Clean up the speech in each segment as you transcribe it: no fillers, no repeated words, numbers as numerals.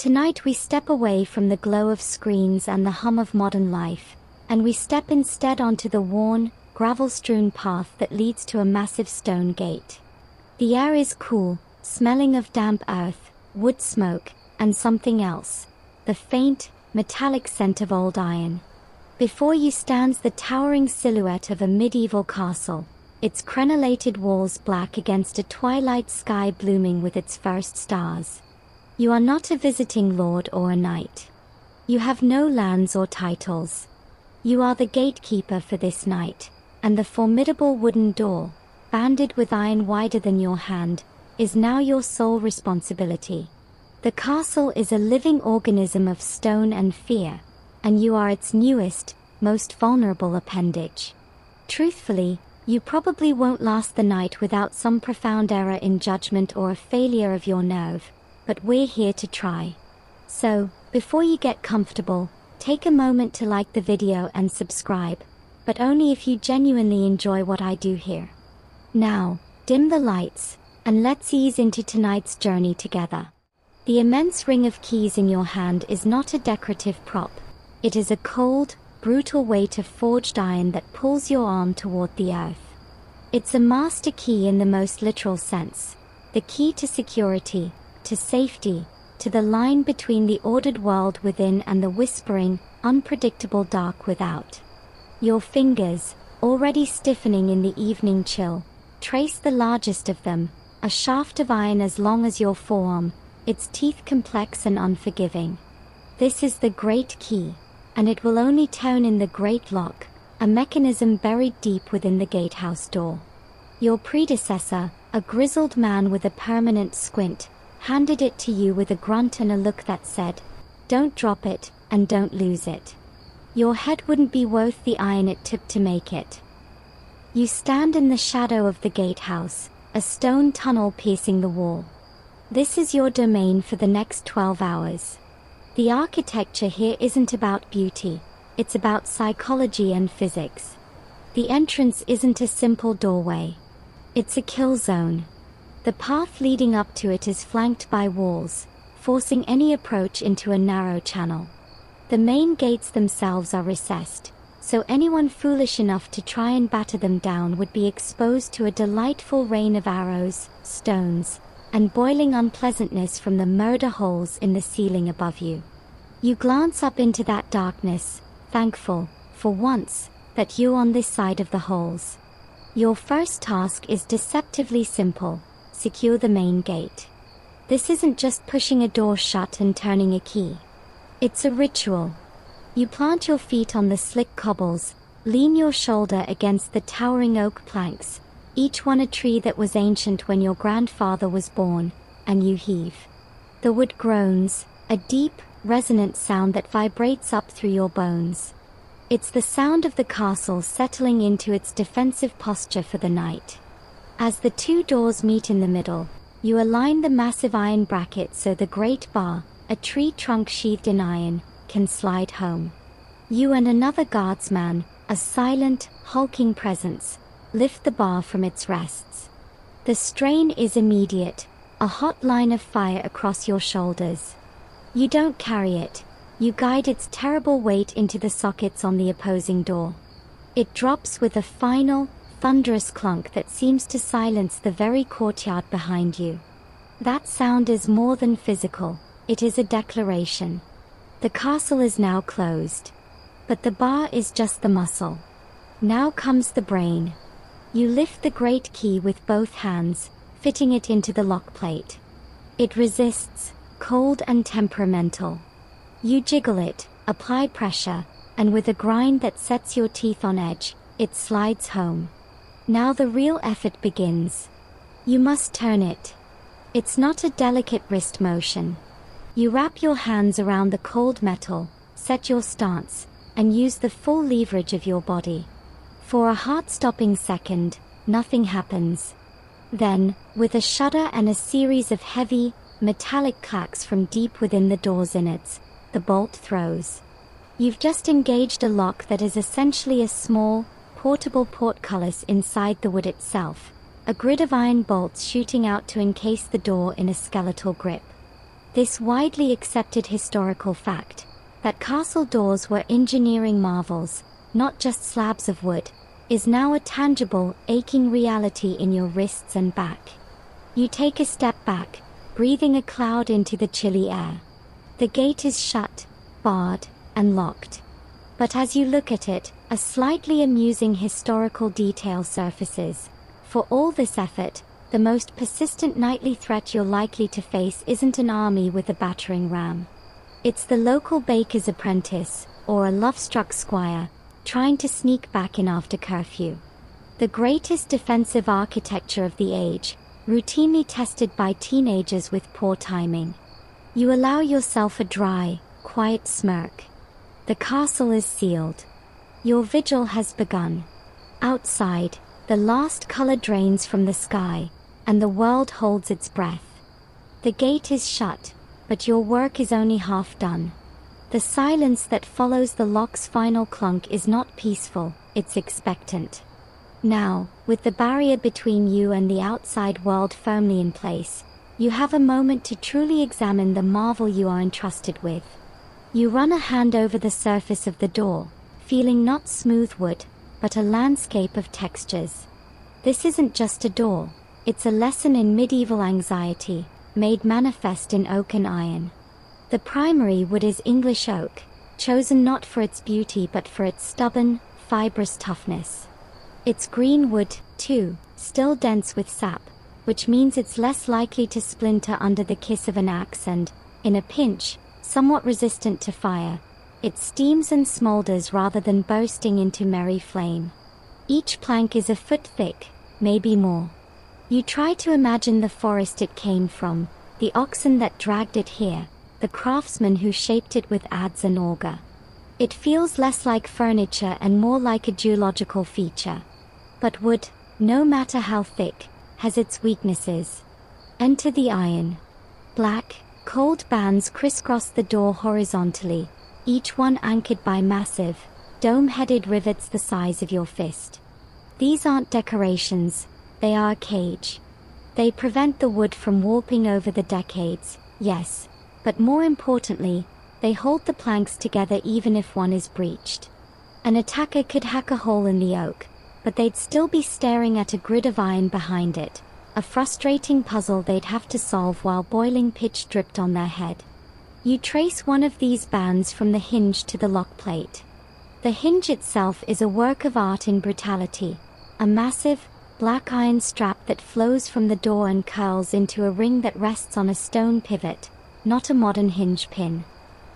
Tonight we step away from the glow of screens and the hum of modern life, and we step instead onto the worn, gravel-strewn path that leads to a massive stone gate. The air is cool, smelling of damp earth, wood smoke, and something else, the faint, metallic scent of old iron. Before you stands the towering silhouette of a medieval castle, its crenellated walls black against a twilight sky blooming with its first stars. You are not a visiting lord or a knight. You have no lands or titles. You are the gatekeeper for this night, and the formidable wooden door, banded with iron wider than your hand, is now your sole responsibility. The castle is a living organism of stone and fear, and you are its newest, most vulnerable appendage. Truthfully, you probably won't last the night without some profound error in judgment or a failure of your nerve, but we're here to try. So, before you get comfortable, take a moment to like the video and subscribe, but only if you genuinely enjoy what I do here. Now, dim the lights, and let's ease into tonight's journey together. The immense ring of keys in your hand is not a decorative prop. It is a cold, brutal weight of forged iron that pulls your arm toward the earth. It's a master key in the most literal sense, the key to security, to safety, to the line between the ordered world within and the whispering, unpredictable dark without. Your fingers, already stiffening in the evening chill, trace the largest of them, a shaft of iron as long as your forearm, its teeth complex and unforgiving. This is the great key, and it will only turn in the great lock, a mechanism buried deep within the gatehouse door. Your predecessor, a grizzled man with a permanent squint, handed it to you with a grunt and a look that said, "Don't drop it, and don't lose it. Your head wouldn't be worth the iron it took to make it." You stand in the shadow of the gatehouse, a stone tunnel piercing the wall. This is your domain for the next 12 hours. The architecture here isn't about beauty, it's about psychology and physics. The entrance isn't a simple doorway. It's a kill zone. The path leading up to it is flanked by walls, forcing any approach into a narrow channel. The main gates themselves are recessed, so anyone foolish enough to try and batter them down would be exposed to a delightful rain of arrows, stones, and boiling unpleasantness from the murder holes in the ceiling above you. You glance up into that darkness, thankful, for once, that you're on this side of the holes. Your first task is deceptively simple: secure the main gate. This isn't just pushing a door shut and turning a key. It's a ritual. You plant your feet on the slick cobbles, lean your shoulder against the towering oak planks, each one a tree that was ancient when your grandfather was born, and you heave. The wood groans, a deep, resonant sound that vibrates up through your bones. It's the sound of the castle settling into its defensive posture for the night. As the two doors meet in the middle, you align the massive iron bracket so the great bar, a tree trunk sheathed in iron, can slide home. You and another guardsman, a silent, hulking presence, lift the bar from its rests. The strain is immediate, a hot line of fire across your shoulders. You don't carry it, you guide its terrible weight into the sockets on the opposing door. It drops with a final, thunderous clunk that seems to silence the very courtyard behind you. That sound is more than physical, it is a declaration. The castle is now closed. But the bar is just the muscle. Now comes the brain. You lift the great key with both hands, fitting it into the lock plate. It resists, cold and temperamental. You jiggle it, apply pressure, and with a grind that sets your teeth on edge, it slides home. Now the real effort begins. You must turn it. It's not a delicate wrist motion. You wrap your hands around the cold metal, set your stance, and use the full leverage of your body. For a heart-stopping second, nothing happens. Then, with a shudder and a series of heavy, metallic clacks from deep within the door's innards, the bolt throws. You've just engaged a lock that is essentially a small, portable portcullis inside the wood itself, a grid of iron bolts shooting out to encase the door in a skeletal grip. This widely accepted historical fact, that castle doors were engineering marvels, not just slabs of wood, is now a tangible, aching reality in your wrists and back. You take a step back, breathing a cloud into the chilly air. The gate is shut, barred, and locked. But as you look at it, a slightly amusing historical detail surfaces. For all this effort, the most persistent nightly threat you're likely to face isn't an army with a battering ram. It's the local baker's apprentice, or a love-struck squire, trying to sneak back in after curfew. The greatest defensive architecture of the age, routinely tested by teenagers with poor timing. You allow yourself a dry, quiet smirk. The castle is sealed. Your vigil has begun. Outside, the last color drains from the sky, and the world holds its breath. The gate is shut, but your work is only half done. The silence that follows the lock's final clunk is not peaceful, it's expectant. Now, with the barrier between you and the outside world firmly in place, you have a moment to truly examine the marvel you are entrusted with. You run a hand over the surface of the door, feeling not smooth wood, but a landscape of textures. This isn't just a door, it's a lesson in medieval anxiety, made manifest in oak and iron. The primary wood is English oak, chosen not for its beauty but for its stubborn, fibrous toughness. It's green wood, too, still dense with sap, which means it's less likely to splinter under the kiss of an axe and, in a pinch, somewhat resistant to fire. It steams and smolders rather than bursting into merry flame. Each plank is a foot thick, maybe more. You try to imagine the forest it came from, the oxen that dragged it here, the craftsman who shaped it with adze and auger. It feels less like furniture and more like a geological feature. But wood, no matter how thick, has its weaknesses. Enter the iron. Black, cold bands crisscross the door horizontally, each one anchored by massive, dome-headed rivets the size of your fist. These aren't decorations, they are a cage. They prevent the wood from warping over the decades, yes, but more importantly, they hold the planks together even if one is breached. An attacker could hack a hole in the oak, but they'd still be staring at a grid of iron behind it, a frustrating puzzle they'd have to solve while boiling pitch dripped on their head. You trace one of these bands from the hinge to the lock plate. The hinge itself is a work of art in brutality, a massive, black iron strap that flows from the door and curls into a ring that rests on a stone pivot, not a modern hinge pin.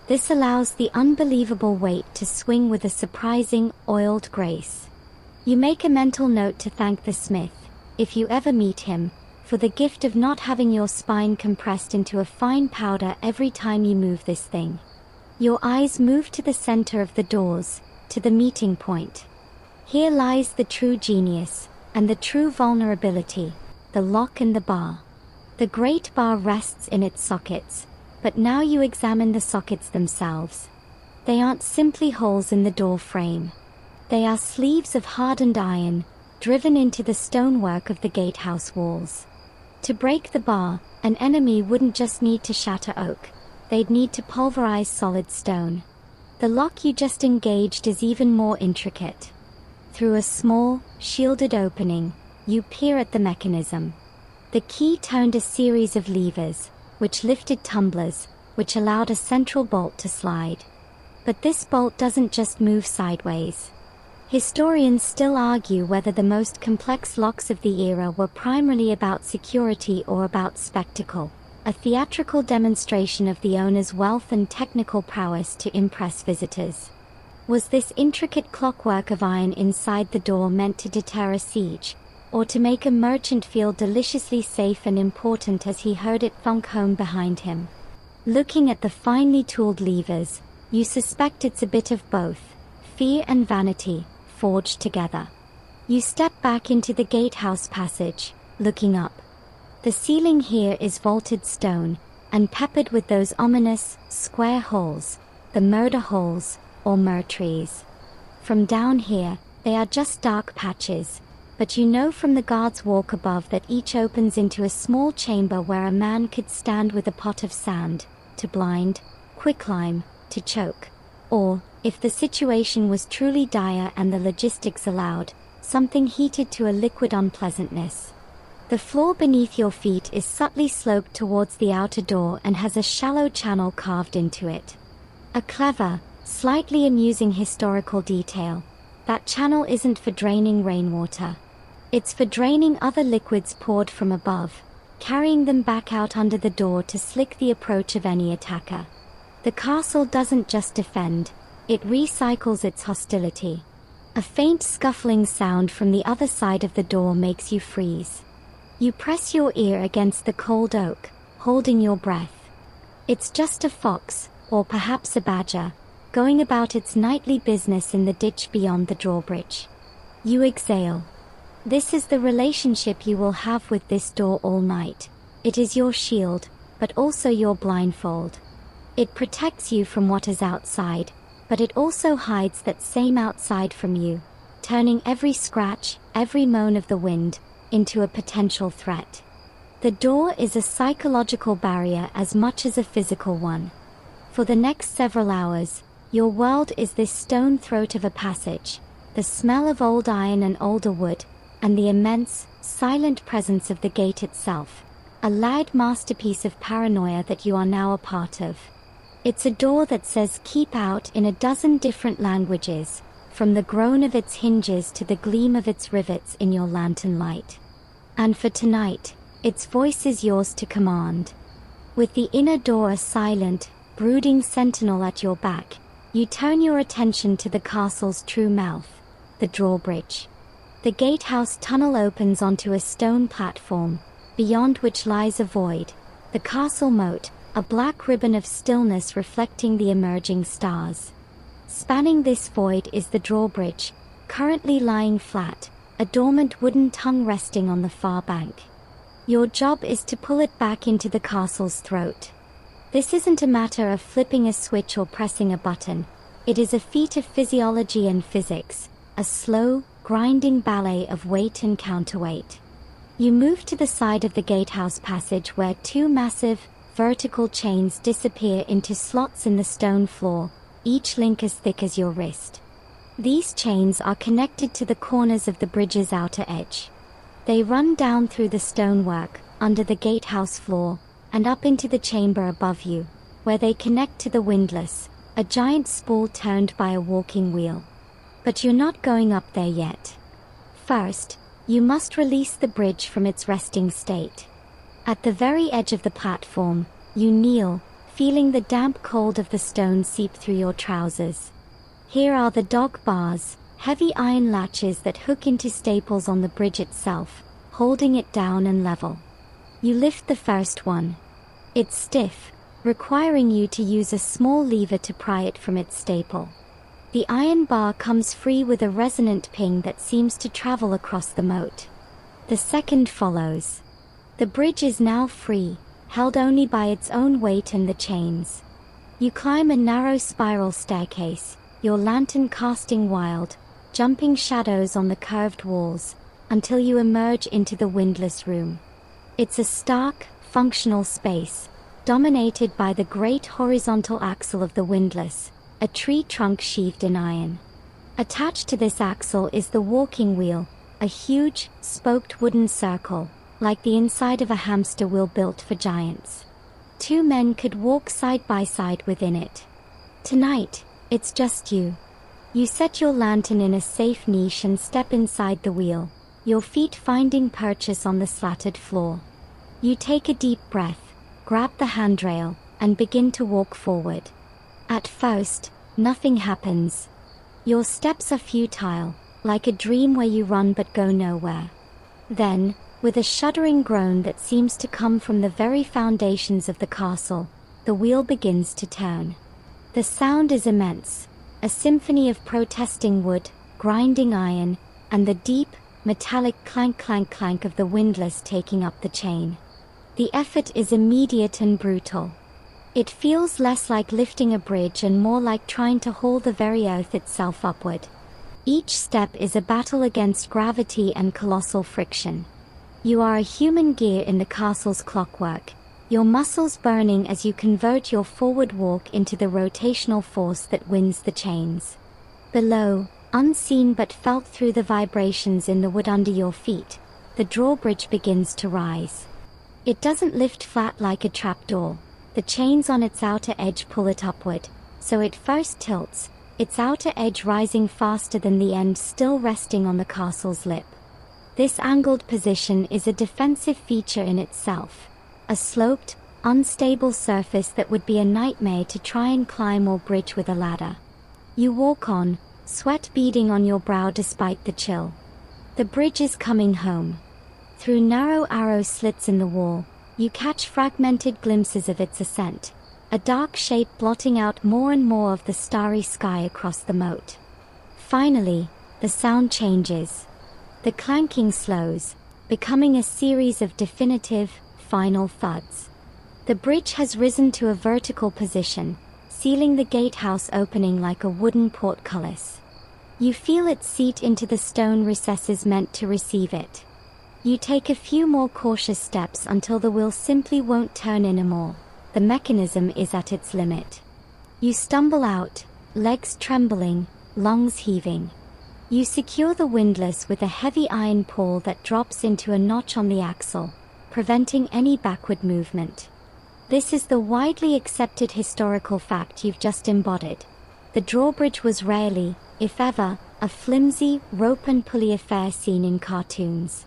This allows the unbelievable weight to swing with a surprising, oiled grace. You make a mental note to thank the smith, if you ever meet him, for the gift of not having your spine compressed into a fine powder every time you move this thing. Your eyes move to the center of the doors, to the meeting point. Here lies the true genius, and the true vulnerability, the lock and the bar. The great bar rests in its sockets, but now you examine the sockets themselves. They aren't simply holes in the door frame. They are sleeves of hardened iron, driven into the stonework of the gatehouse walls. To break the bar, an enemy wouldn't just need to shatter oak, they'd need to pulverize solid stone. The lock you just engaged is even more intricate. Through a small, shielded opening, you peer at the mechanism. The key turned a series of levers, which lifted tumblers, which allowed a central bolt to slide. But this bolt doesn't just move sideways. Historians still argue whether the most complex locks of the era were primarily about security or about spectacle, a theatrical demonstration of the owner's wealth and technical prowess to impress visitors. Was this intricate clockwork of iron inside the door meant to deter a siege, or to make a merchant feel deliciously safe and important as he heard it thunk home behind him? Looking at the finely tooled levers, you suspect it's a bit of both, fear and vanity, forged together. You step back into the gatehouse passage, looking up. The ceiling here is vaulted stone, and peppered with those ominous, square holes, the murder holes, or myrtles. From down here, they are just dark patches, but you know from the guard's walk above that each opens into a small chamber where a man could stand with a pot of sand, to blind, quicklime, to choke. Or, if the situation was truly dire and the logistics allowed, something heated to a liquid unpleasantness. The floor beneath your feet is subtly sloped towards the outer door and has a shallow channel carved into it. A clever, slightly amusing historical detail. That channel isn't for draining rainwater. It's for draining other liquids poured from above, carrying them back out under the door to slick the approach of any attacker. The castle doesn't just defend, it recycles its hostility. A faint scuffling sound from the other side of the door makes you freeze. You press your ear against the cold oak, holding your breath. It's just a fox, or perhaps a badger, going about its nightly business in the ditch beyond the drawbridge. You exhale. This is the relationship you will have with this door all night. It is your shield, but also your blindfold. It protects you from what is outside, but it also hides that same outside from you, turning every scratch, every moan of the wind, into a potential threat. The door is a psychological barrier as much as a physical one. For the next several hours, your world is this stone throat of a passage, the smell of old iron and older wood, and the immense, silent presence of the gate itself, a loud masterpiece of paranoia that you are now a part of. It's a door that says keep out in a dozen different languages, from the groan of its hinges to the gleam of its rivets in your lantern light. And for tonight, its voice is yours to command. With the inner door a silent, brooding sentinel at your back, you turn your attention to the castle's true mouth, the drawbridge. The gatehouse tunnel opens onto a stone platform, beyond which lies a void, the castle moat, a black ribbon of stillness reflecting the emerging stars. Spanning this void is the drawbridge, currently lying flat, a dormant wooden tongue resting on the far bank. Your job is to pull it back into the castle's throat. This isn't a matter of flipping a switch or pressing a button. It is a feat of physiology and physics, a slow, grinding ballet of weight and counterweight. You move to the side of the gatehouse passage where two massive, vertical chains disappear into slots in the stone floor, each link as thick as your wrist. These chains are connected to the corners of the bridge's outer edge. They run down through the stonework, under the gatehouse floor, and up into the chamber above you, where they connect to the windlass, a giant spool turned by a walking wheel. But you're not going up there yet. First, you must release the bridge from its resting state. At the very edge of the platform, you kneel, feeling the damp cold of the stone seep through your trousers. Here are the dog bars, heavy iron latches that hook into staples on the bridge itself, holding it down and level. You lift the first one. It's stiff, requiring you to use a small lever to pry it from its staple. The iron bar comes free with a resonant ping that seems to travel across the moat. The second follows. The bridge is now free, held only by its own weight and the chains. You climb a narrow spiral staircase, your lantern casting wild, jumping shadows on the curved walls, until you emerge into the windlass room. It's a stark, functional space, dominated by the great horizontal axle of the windlass, a tree trunk sheathed in iron. Attached to this axle is the walking wheel, a huge, spoked wooden circle, like the inside of a hamster wheel built for giants. Two men could walk side by side within it. Tonight, it's just you. You set your lantern in a safe niche and step inside the wheel, your feet finding purchase on the slatted floor. You take a deep breath, grab the handrail, and begin to walk forward. At first, nothing happens. Your steps are futile, like a dream where you run but go nowhere. Then, with a shuddering groan that seems to come from the very foundations of the castle, the wheel begins to turn. The sound is immense, a symphony of protesting wood, grinding iron, and the deep, metallic clank-clank-clank of the windlass taking up the chain. The effort is immediate and brutal. It feels less like lifting a bridge and more like trying to haul the very earth itself upward. Each step is a battle against gravity and colossal friction. You are a human gear in the castle's clockwork, your muscles burning as you convert your forward walk into the rotational force that winds the chains. Below, unseen but felt through the vibrations in the wood under your feet, the drawbridge begins to rise. It doesn't lift flat like a trapdoor. The chains on its outer edge pull it upward, so it first tilts, its outer edge rising faster than the end still resting on the castle's lip. This angled position is a defensive feature in itself, a sloped, unstable surface that would be a nightmare to try and climb or bridge with a ladder. You walk on, sweat beading on your brow despite the chill. The bridge is coming home. Through narrow arrow slits in the wall, you catch fragmented glimpses of its ascent, a dark shape blotting out more and more of the starry sky across the moat. Finally, the sound changes. The clanking slows, becoming a series of definitive, final thuds. The bridge has risen to a vertical position, sealing the gatehouse opening like a wooden portcullis. You feel it seat into the stone recesses meant to receive it. You take a few more cautious steps until the wheel simply won't turn anymore. The mechanism is at its limit. You stumble out, legs trembling, lungs heaving. You secure the windlass with a heavy iron pawl that drops into a notch on the axle, preventing any backward movement. This is the widely accepted historical fact you've just embodied. The drawbridge was rarely, if ever, a flimsy, rope and pulley affair seen in cartoons.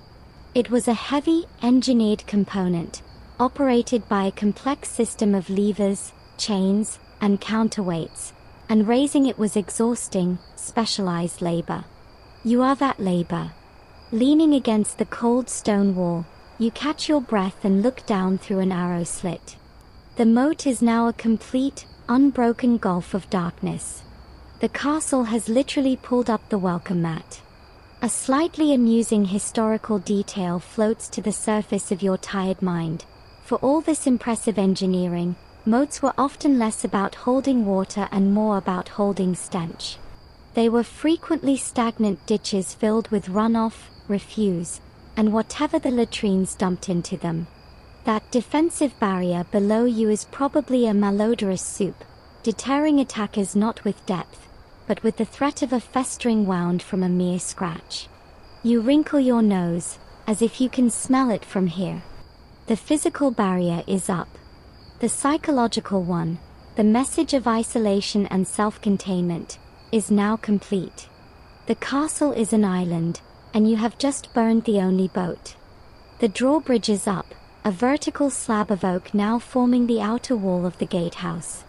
It was a heavy, engineered component, operated by a complex system of levers, chains, and counterweights, and raising it was exhausting, specialized labor. You are that labor. Leaning against the cold stone wall, you catch your breath and look down through an arrow slit. The moat is now a complete, unbroken gulf of darkness. The castle has literally pulled up the welcome mat. A slightly amusing historical detail floats to the surface of your tired mind. For all this impressive engineering, moats were often less about holding water and more about holding stench. They were frequently stagnant ditches filled with runoff, refuse, and whatever the latrines dumped into them. That defensive barrier below you is probably a malodorous soup, deterring attackers not with depth, but with the threat of a festering wound from a mere scratch. You wrinkle your nose, as if you can smell it from here. The physical barrier is up. The psychological one, the message of isolation and self-containment, is now complete. The castle is an island, and you have just burned the only boat. The drawbridge is up, a vertical slab of oak now forming the outer wall of the gatehouse.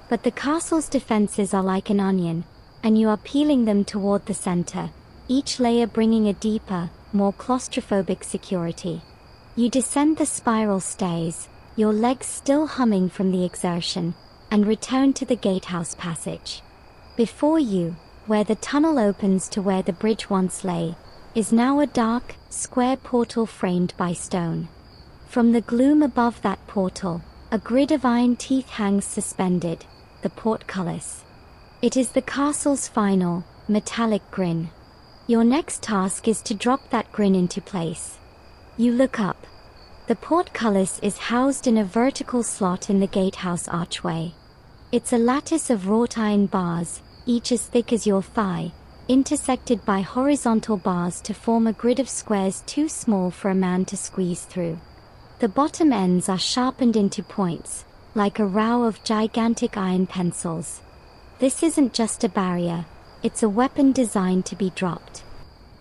But the castle's defenses are like an onion, and you are peeling them toward the center, each layer bringing a deeper, more claustrophobic security. You descend the spiral stairs, your legs still humming from the exertion, and return to the gatehouse passage. Before you, where the tunnel opens to where the bridge once lay, is now a dark, square portal framed by stone. From the gloom above that portal, a grid of iron teeth hangs suspended, the portcullis. It is the castle's final, metallic grin. Your next task is to drop that grin into place. You look up. The portcullis is housed in a vertical slot in the gatehouse archway. It's a lattice of wrought iron bars, each as thick as your thigh, intersected by horizontal bars to form a grid of squares too small for a man to squeeze through. The bottom ends are sharpened into points, like a row of gigantic iron pencils. This isn't just a barrier, it's a weapon designed to be dropped.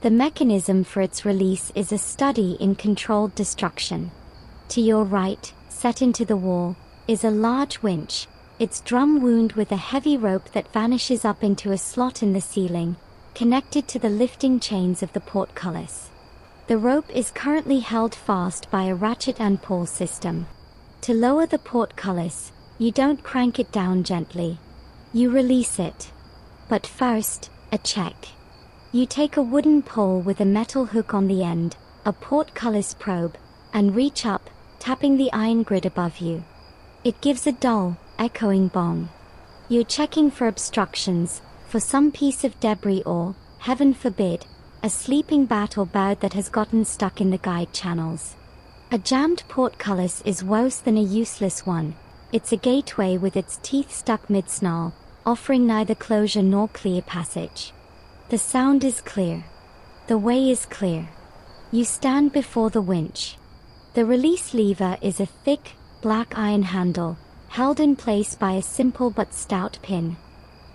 The mechanism for its release is a study in controlled destruction. To your right, set into the wall, is a large winch, its drum wound with a heavy rope that vanishes up into a slot in the ceiling, connected to the lifting chains of the portcullis. The rope is currently held fast by a ratchet and pull system. To lower the portcullis, you don't crank it down gently. You release it. But first, a check. You take a wooden pole with a metal hook on the end, a portcullis probe, and reach up, tapping the iron grid above you. It gives a dull, echoing bong. You're checking for obstructions, for some piece of debris or, heaven forbid, a sleeping bat or bird that has gotten stuck in the guide channels. A jammed portcullis is worse than a useless one. It's a gateway with its teeth stuck mid-snarl, offering neither closure nor clear passage. The sound is clear. The way is clear. You stand before the winch. The release lever is a thick, black iron handle, held in place by a simple but stout pin.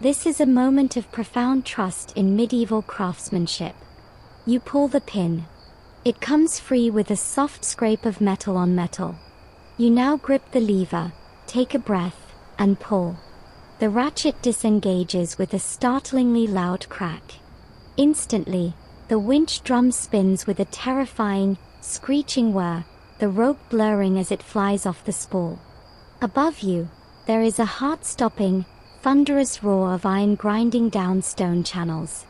This is a moment of profound trust in medieval craftsmanship. You pull the pin. It comes free with a soft scrape of metal on metal. You now grip the lever, take a breath, and pull. The ratchet disengages with a startlingly loud crack. Instantly, the winch drum spins with a terrifying, screeching whir, the rope blurring as it flies off the spool. Above you, there is a heart-stopping, thunderous roar of iron grinding down stone channels.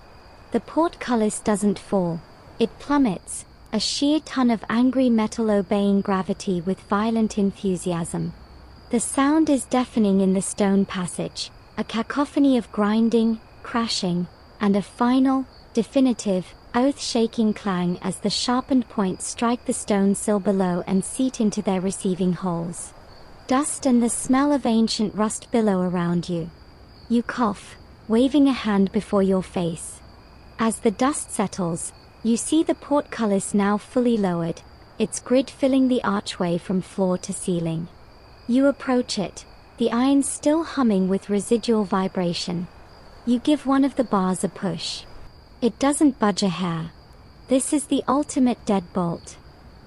The portcullis doesn't fall. It plummets, a sheer ton of angry metal obeying gravity with violent enthusiasm. The sound is deafening in the stone passage, a cacophony of grinding, crashing, and a final, definitive, oath-shaking clang as the sharpened points strike the stone sill below and seat into their receiving holes. Dust and the smell of ancient rust billow around you. You cough, waving a hand before your face. As the dust settles, you see the portcullis now fully lowered, its grid filling the archway from floor to ceiling. You approach it, the iron still humming with residual vibration. You give one of the bars a push. It doesn't budge a hair. This is the ultimate deadbolt.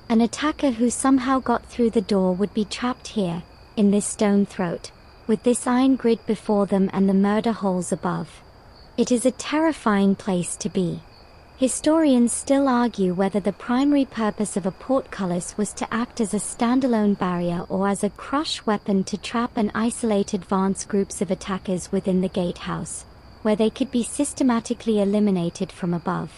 An attacker who somehow got through the door would be trapped here, in this stone throat, with this iron grid before them and the murder holes above. It is a terrifying place to be. Historians still argue whether the primary purpose of a portcullis was to act as a standalone barrier or as a crush weapon to trap and isolate advanced groups of attackers within the gatehouse, where they could be systematically eliminated from above.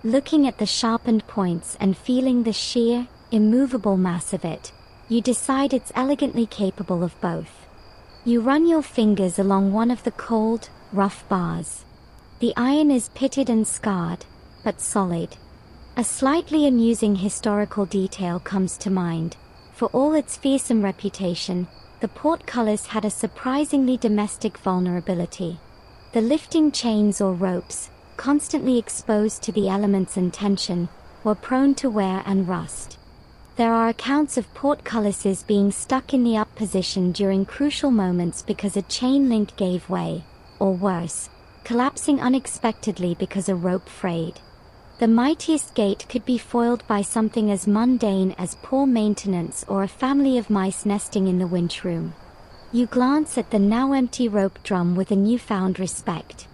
Looking at the sharpened points and feeling the sheer, immovable mass of it, you decide it's elegantly capable of both. You run your fingers along one of the cold, rough bars. The iron is pitted and scarred, but solid. A slightly amusing historical detail comes to mind. For all its fearsome reputation, the portcullis had a surprisingly domestic vulnerability. The lifting chains or ropes, constantly exposed to the elements and tension, were prone to wear and rust. There are accounts of portcullises being stuck in the up position during crucial moments because a chain link gave way, or worse, collapsing unexpectedly because a rope frayed. The mightiest gate could be foiled by something as mundane as poor maintenance or a family of mice nesting in the winch room. You glance at the now empty rope drum with a newfound respect.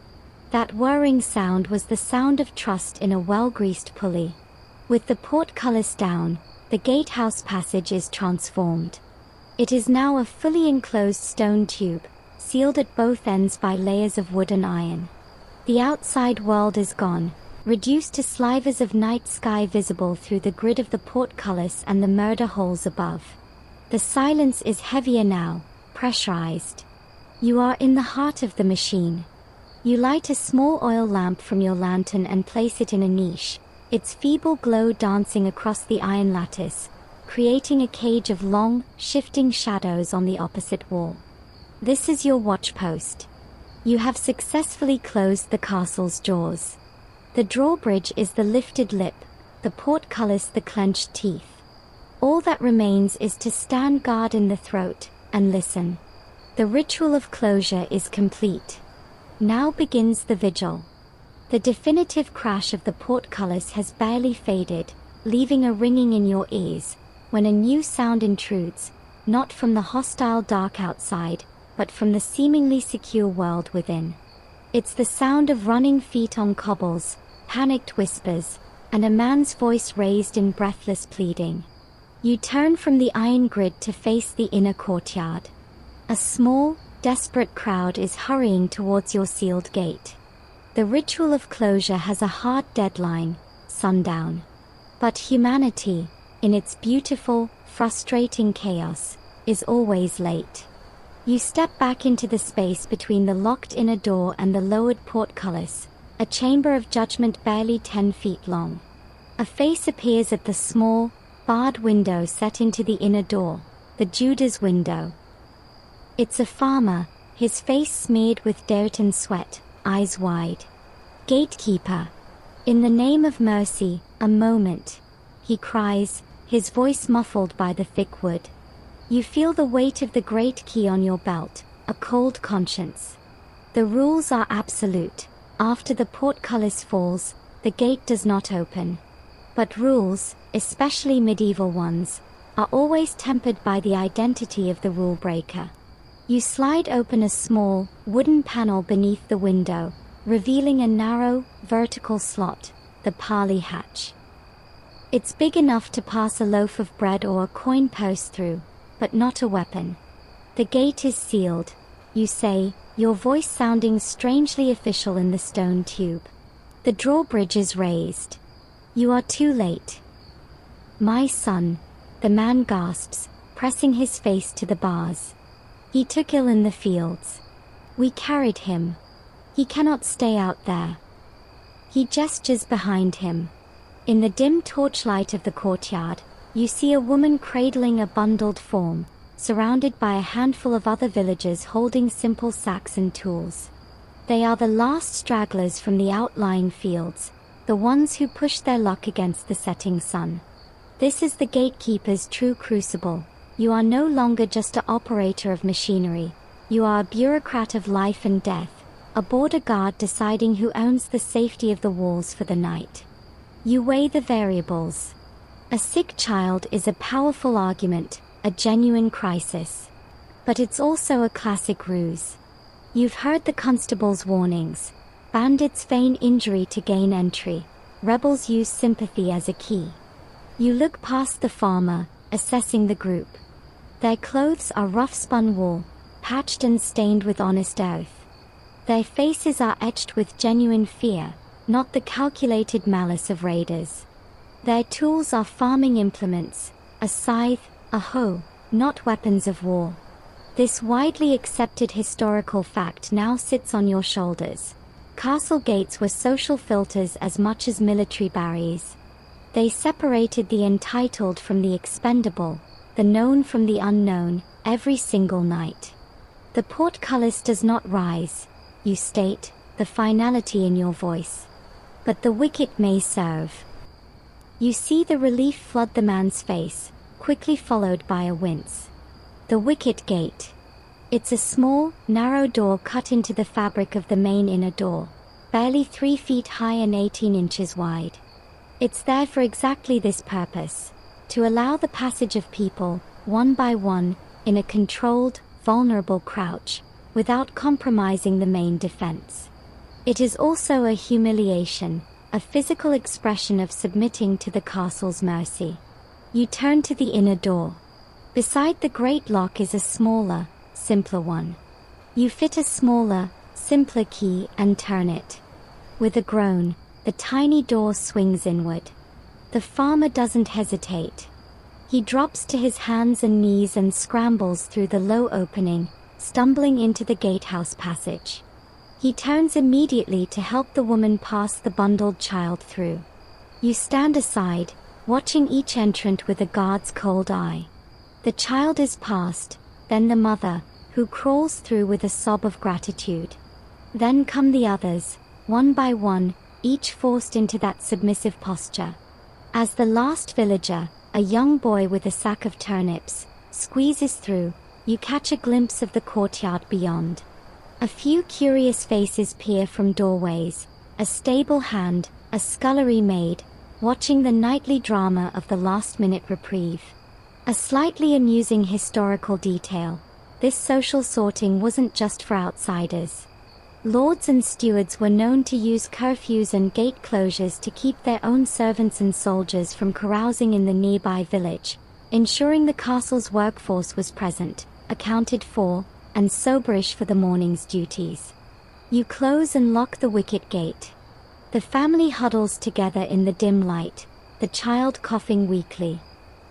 That whirring sound was the sound of trust in a well-greased pulley. With the portcullis down, the gatehouse passage is transformed. It is now a fully enclosed stone tube, sealed at both ends by layers of wood and iron. The outside world is gone, reduced to slivers of night sky visible through the grid of the portcullis and the murder holes above. The silence is heavier now, pressurized. You are in the heart of the machine. You light a small oil lamp from your lantern and place it in a niche, its feeble glow dancing across the iron lattice, creating a cage of long, shifting shadows on the opposite wall. This is your watchpost. You have successfully closed the castle's jaws. The drawbridge is the lifted lip, the portcullis the clenched teeth. All that remains is to stand guard in the throat, and listen. The ritual of closure is complete. Now begins the vigil. The definitive crash of the portcullis has barely faded, leaving a ringing in your ears, when a new sound intrudes, not from the hostile dark outside, but from the seemingly secure world within. It's the sound of running feet on cobbles, panicked whispers, and a man's voice raised in breathless pleading. You turn from the iron grid to face the inner courtyard. A small, desperate crowd is hurrying towards your sealed gate. The ritual of closure has a hard deadline, sundown. But humanity, in its beautiful, frustrating chaos, is always late. You step back into the space between the locked inner door and the lowered portcullis, a chamber of judgment barely 10 feet long. A face appears at the small, barred window set into the inner door, the Judas window. It's a farmer, his face smeared with dirt and sweat, eyes wide. Gatekeeper. In the name of mercy, a moment. He cries, his voice muffled by the thick wood. You feel the weight of the great key on your belt, a cold conscience. The rules are absolute. After the portcullis falls, the gate does not open. But rules, especially medieval ones, are always tempered by the identity of the rule breaker. You slide open a small, wooden panel beneath the window, revealing a narrow, vertical slot, the parley hatch. It's big enough to pass a loaf of bread or a coin post through, but not a weapon. The gate is sealed, you say, your voice sounding strangely official in the stone tube. The drawbridge is raised. You are too late. My son, the man gasps, pressing his face to the bars. He took ill in the fields. We carried him. He cannot stay out there. He gestures behind him. In the dim torchlight of the courtyard, you see a woman cradling a bundled form, surrounded by a handful of other villagers holding simple sacks and tools. They are the last stragglers from the outlying fields, the ones who push their luck against the setting sun. This is the gatekeeper's true crucible. You are no longer just an operator of machinery. You are a bureaucrat of life and death, a border guard deciding who owns the safety of the walls for the night. You weigh the variables. A sick child is a powerful argument, a genuine crisis. But it's also a classic ruse. You've heard the constable's warnings. Bandits feign injury to gain entry. Rebels use sympathy as a key. You look past the farmer, assessing the group. Their clothes are rough-spun wool, patched and stained with honest oath. Their faces are etched with genuine fear, not the calculated malice of raiders. Their tools are farming implements, a scythe, a hoe, not weapons of war. This widely accepted historical fact now sits on your shoulders. Castle gates were social filters as much as military barriers. They separated the entitled from the expendable, the known from the unknown, every single night. The portcullis does not rise, you state, the finality in your voice. But the wicket may serve. You see the relief flood the man's face, quickly followed by a wince. The wicket gate. It's a small, narrow door cut into the fabric of the main inner door, barely 3 feet high and 18 inches wide. It's there for exactly this purpose, to allow the passage of people, one by one, in a controlled, vulnerable crouch, without compromising the main defense. It is also a humiliation, a physical expression of submitting to the castle's mercy. You turn to the inner door. Beside the great lock is a smaller, simpler one. You fit a smaller, simpler key and turn it. With a groan, the tiny door swings inward. The farmer doesn't hesitate. He drops to his hands and knees and scrambles through the low opening, stumbling into the gatehouse passage. He turns immediately to help the woman pass the bundled child through. You stand aside, watching each entrant with a guard's cold eye. The child is passed, then the mother, who crawls through with a sob of gratitude. Then come the others, one by one, each forced into that submissive posture. As the last villager, a young boy with a sack of turnips, squeezes through, you catch a glimpse of the courtyard beyond. A few curious faces peer from doorways, a stable hand, a scullery maid, watching the nightly drama of the last-minute reprieve. A slightly amusing historical detail. This social sorting wasn't just for outsiders. Lords and stewards were known to use curfews and gate closures to keep their own servants and soldiers from carousing in the nearby village, ensuring the castle's workforce was present, accounted for, and soberish for the morning's duties. You close and lock the wicket gate. The family huddles together in the dim light, the child coughing weakly.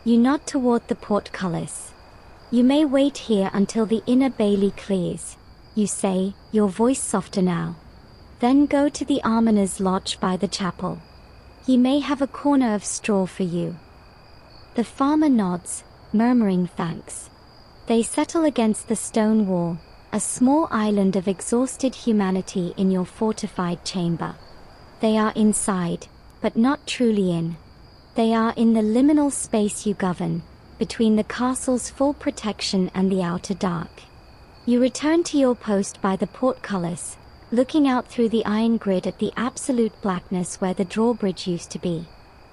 You nod toward the portcullis. You may wait here until the inner bailey clears, you say, your voice softer now. Then go to the almoner's lodge by the chapel. He may have a corner of straw for you. The farmer nods, murmuring thanks. They settle against the stone wall, a small island of exhausted humanity in your fortified chamber. They are inside, but not truly in. They are in the liminal space you govern, between the castle's full protection and the outer dark. You return to your post by the portcullis, looking out through the iron grid at the absolute blackness where the drawbridge used to be.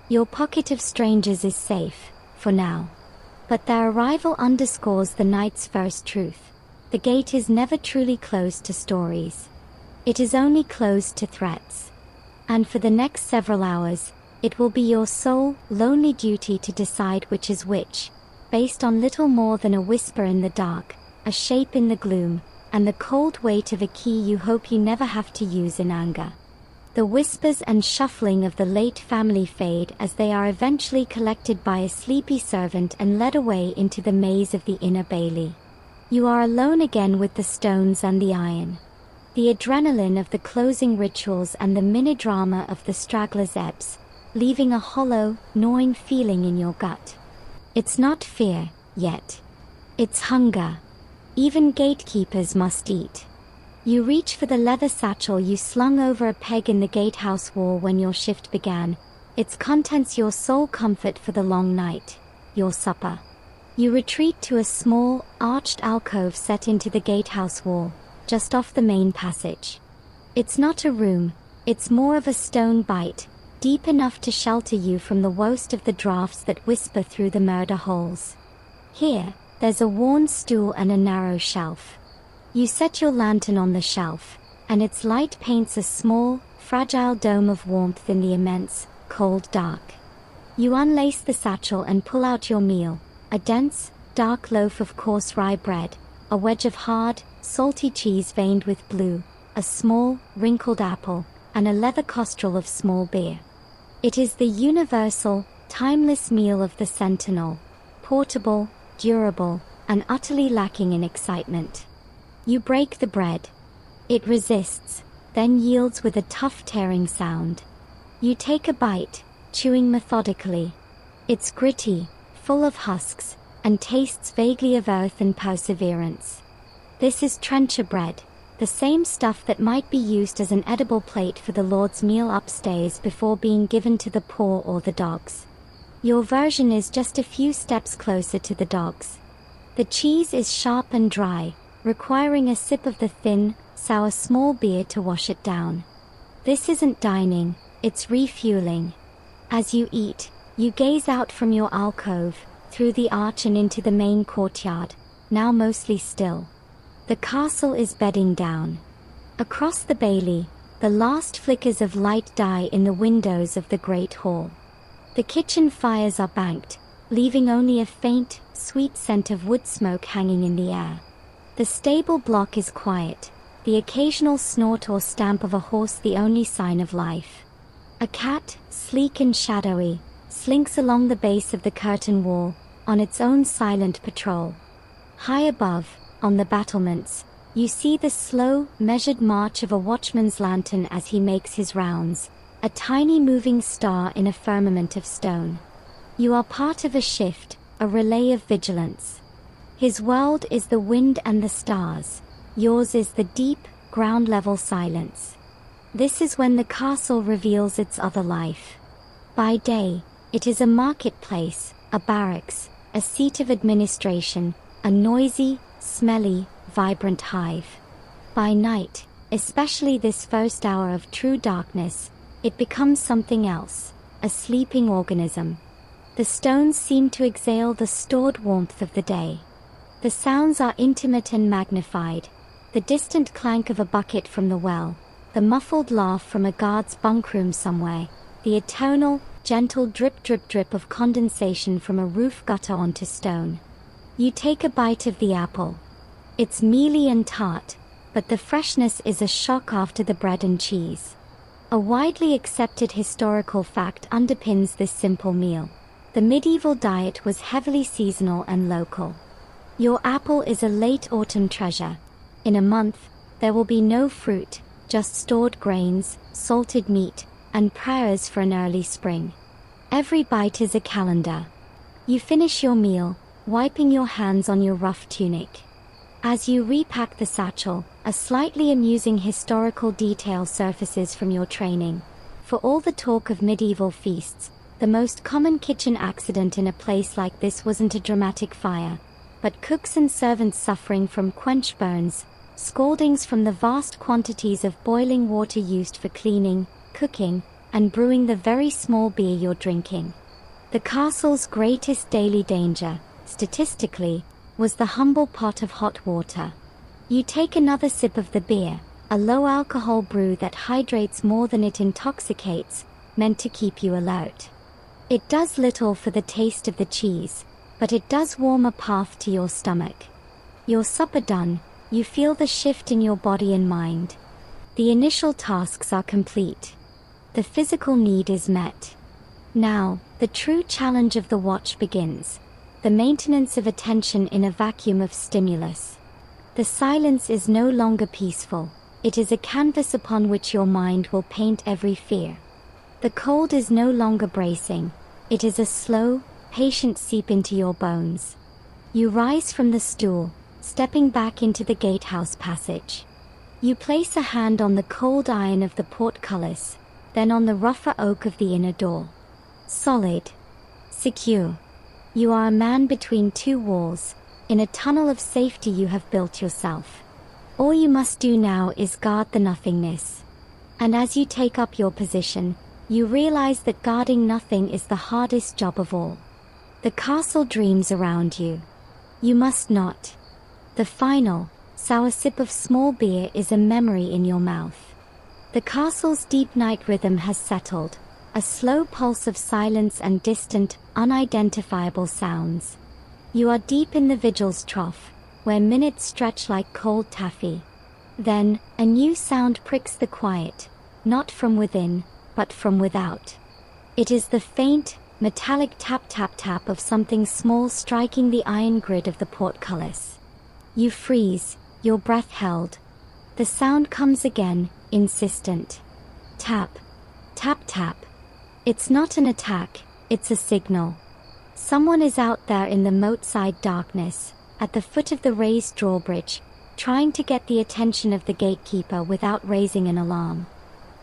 Your pocket of strangers is safe, for now. But their arrival underscores the night's first truth. The gate is never truly closed to stories. It is only closed to threats. And for the next several hours, it will be your sole, lonely duty to decide which is which, based on little more than a whisper in the dark, a shape in the gloom, and the cold weight of a key you hope you never have to use in anger. The whispers and shuffling of the late family fade as they are eventually collected by a sleepy servant and led away into the maze of the inner bailey. You are alone again with the stones and the iron. The adrenaline of the closing rituals and the mini-drama of the stragglers ebbs, leaving a hollow, gnawing feeling in your gut. It's not fear, yet. It's hunger. Even gatekeepers must eat. You reach for the leather satchel you slung over a peg in the gatehouse wall when your shift began, its contents your sole comfort for the long night, your supper. You retreat to a small, arched alcove set into the gatehouse wall, just off the main passage. It's not a room, it's more of a stone bite, deep enough to shelter you from the worst of the drafts that whisper through the murder holes. Here, there's a worn stool and a narrow shelf. You set your lantern on the shelf, and its light paints a small, fragile dome of warmth in the immense, cold dark. You unlace the satchel and pull out your meal, a dense, dark loaf of coarse rye bread, a wedge of hard, salty cheese veined with blue, a small, wrinkled apple, and a leather costrel of small beer. It is the universal, timeless meal of the sentinel, portable, durable, and utterly lacking in excitement. You break the bread. It resists, then yields with a tough tearing sound. You take a bite, chewing methodically. It's gritty, full of husks, and tastes vaguely of earth and perseverance. This is trencher bread, the same stuff that might be used as an edible plate for the Lord's meal upstairs before being given to the poor or the dogs. Your version is just a few steps closer to the dogs. The cheese is sharp and dry, requiring a sip of the thin, sour small beer to wash it down. This isn't dining, it's refueling. As you eat, you gaze out from your alcove, through the arch and into the main courtyard, now mostly still. The castle is bedding down. Across the bailey, the last flickers of light die in the windows of the great hall. The kitchen fires are banked, leaving only a faint, sweet scent of wood smoke hanging in the air. The stable block is quiet, the occasional snort or stamp of a horse the only sign of life. A cat, sleek and shadowy, slinks along the base of the curtain wall, on its own silent patrol. High above, on the battlements, you see the slow, measured march of a watchman's lantern as he makes his rounds, a tiny moving star in a firmament of stone. You are part of a shift, a relay of vigilance. His world is the wind and the stars. Yours is the deep, ground-level silence. This is when the castle reveals its other life. By day, it is a marketplace, a barracks, a seat of administration, a noisy, smelly, vibrant hive. By night, especially this first hour of true darkness, it becomes something else, a sleeping organism. The stones seem to exhale the stored warmth of the day. The sounds are intimate and magnified. The distant clank of a bucket from the well, the muffled laugh from a guard's bunkroom somewhere, the eternal, gentle drip drip drip of condensation from a roof gutter onto stone. You take a bite of the apple. It's mealy and tart, but the freshness is a shock after the bread and cheese. A widely accepted historical fact underpins this simple meal. The medieval diet was heavily seasonal and local. Your apple is a late autumn treasure. In a month, there will be no fruit, just stored grains, salted meat, and prayers for an early spring. Every bite is a calendar. You finish your meal, wiping your hands on your rough tunic. As you repack the satchel, a slightly amusing historical detail surfaces from your training. For all the talk of medieval feasts, the most common kitchen accident in a place like this wasn't a dramatic fire, but cooks and servants suffering from quench burns, scaldings from the vast quantities of boiling water used for cleaning, cooking, and brewing the very small beer you're drinking. The castle's greatest daily danger, statistically, was the humble pot of hot water. You take another sip of the beer, a low-alcohol brew that hydrates more than it intoxicates, meant to keep you alert. It does little for the taste of the cheese, but it does warm a path to your stomach. Your supper done, you feel the shift in your body and mind. The initial tasks are complete. The physical need is met. Now, the true challenge of the watch begins. The maintenance of attention in a vacuum of stimulus. The silence is no longer peaceful. It is a canvas upon which your mind will paint every fear. The cold is no longer bracing. It is a slow, patient seep into your bones. You rise from the stool, stepping back into the gatehouse passage. You place a hand on the cold iron of the portcullis, then on the rougher oak of the inner door. Solid. Secure. You are a man between two walls, in a tunnel of safety you have built yourself. All you must do now is guard the nothingness. And as you take up your position, you realize that guarding nothing is the hardest job of all. The castle dreams around you. You must not. The final, sour sip of small beer is a memory in your mouth. The castle's deep night rhythm has settled, a slow pulse of silence and distant, unidentifiable sounds. You are deep in the vigil's trough, where minutes stretch like cold taffy. Then, a new sound pricks the quiet, not from within, but from without. It is the faint, metallic tap-tap-tap of something small striking the iron grid of the portcullis. You freeze, your breath held. The sound comes again, insistent. Tap. Tap-tap. It's not an attack, it's a signal. Someone is out there in the moat-side darkness, at the foot of the raised drawbridge, trying to get the attention of the gatekeeper without raising an alarm.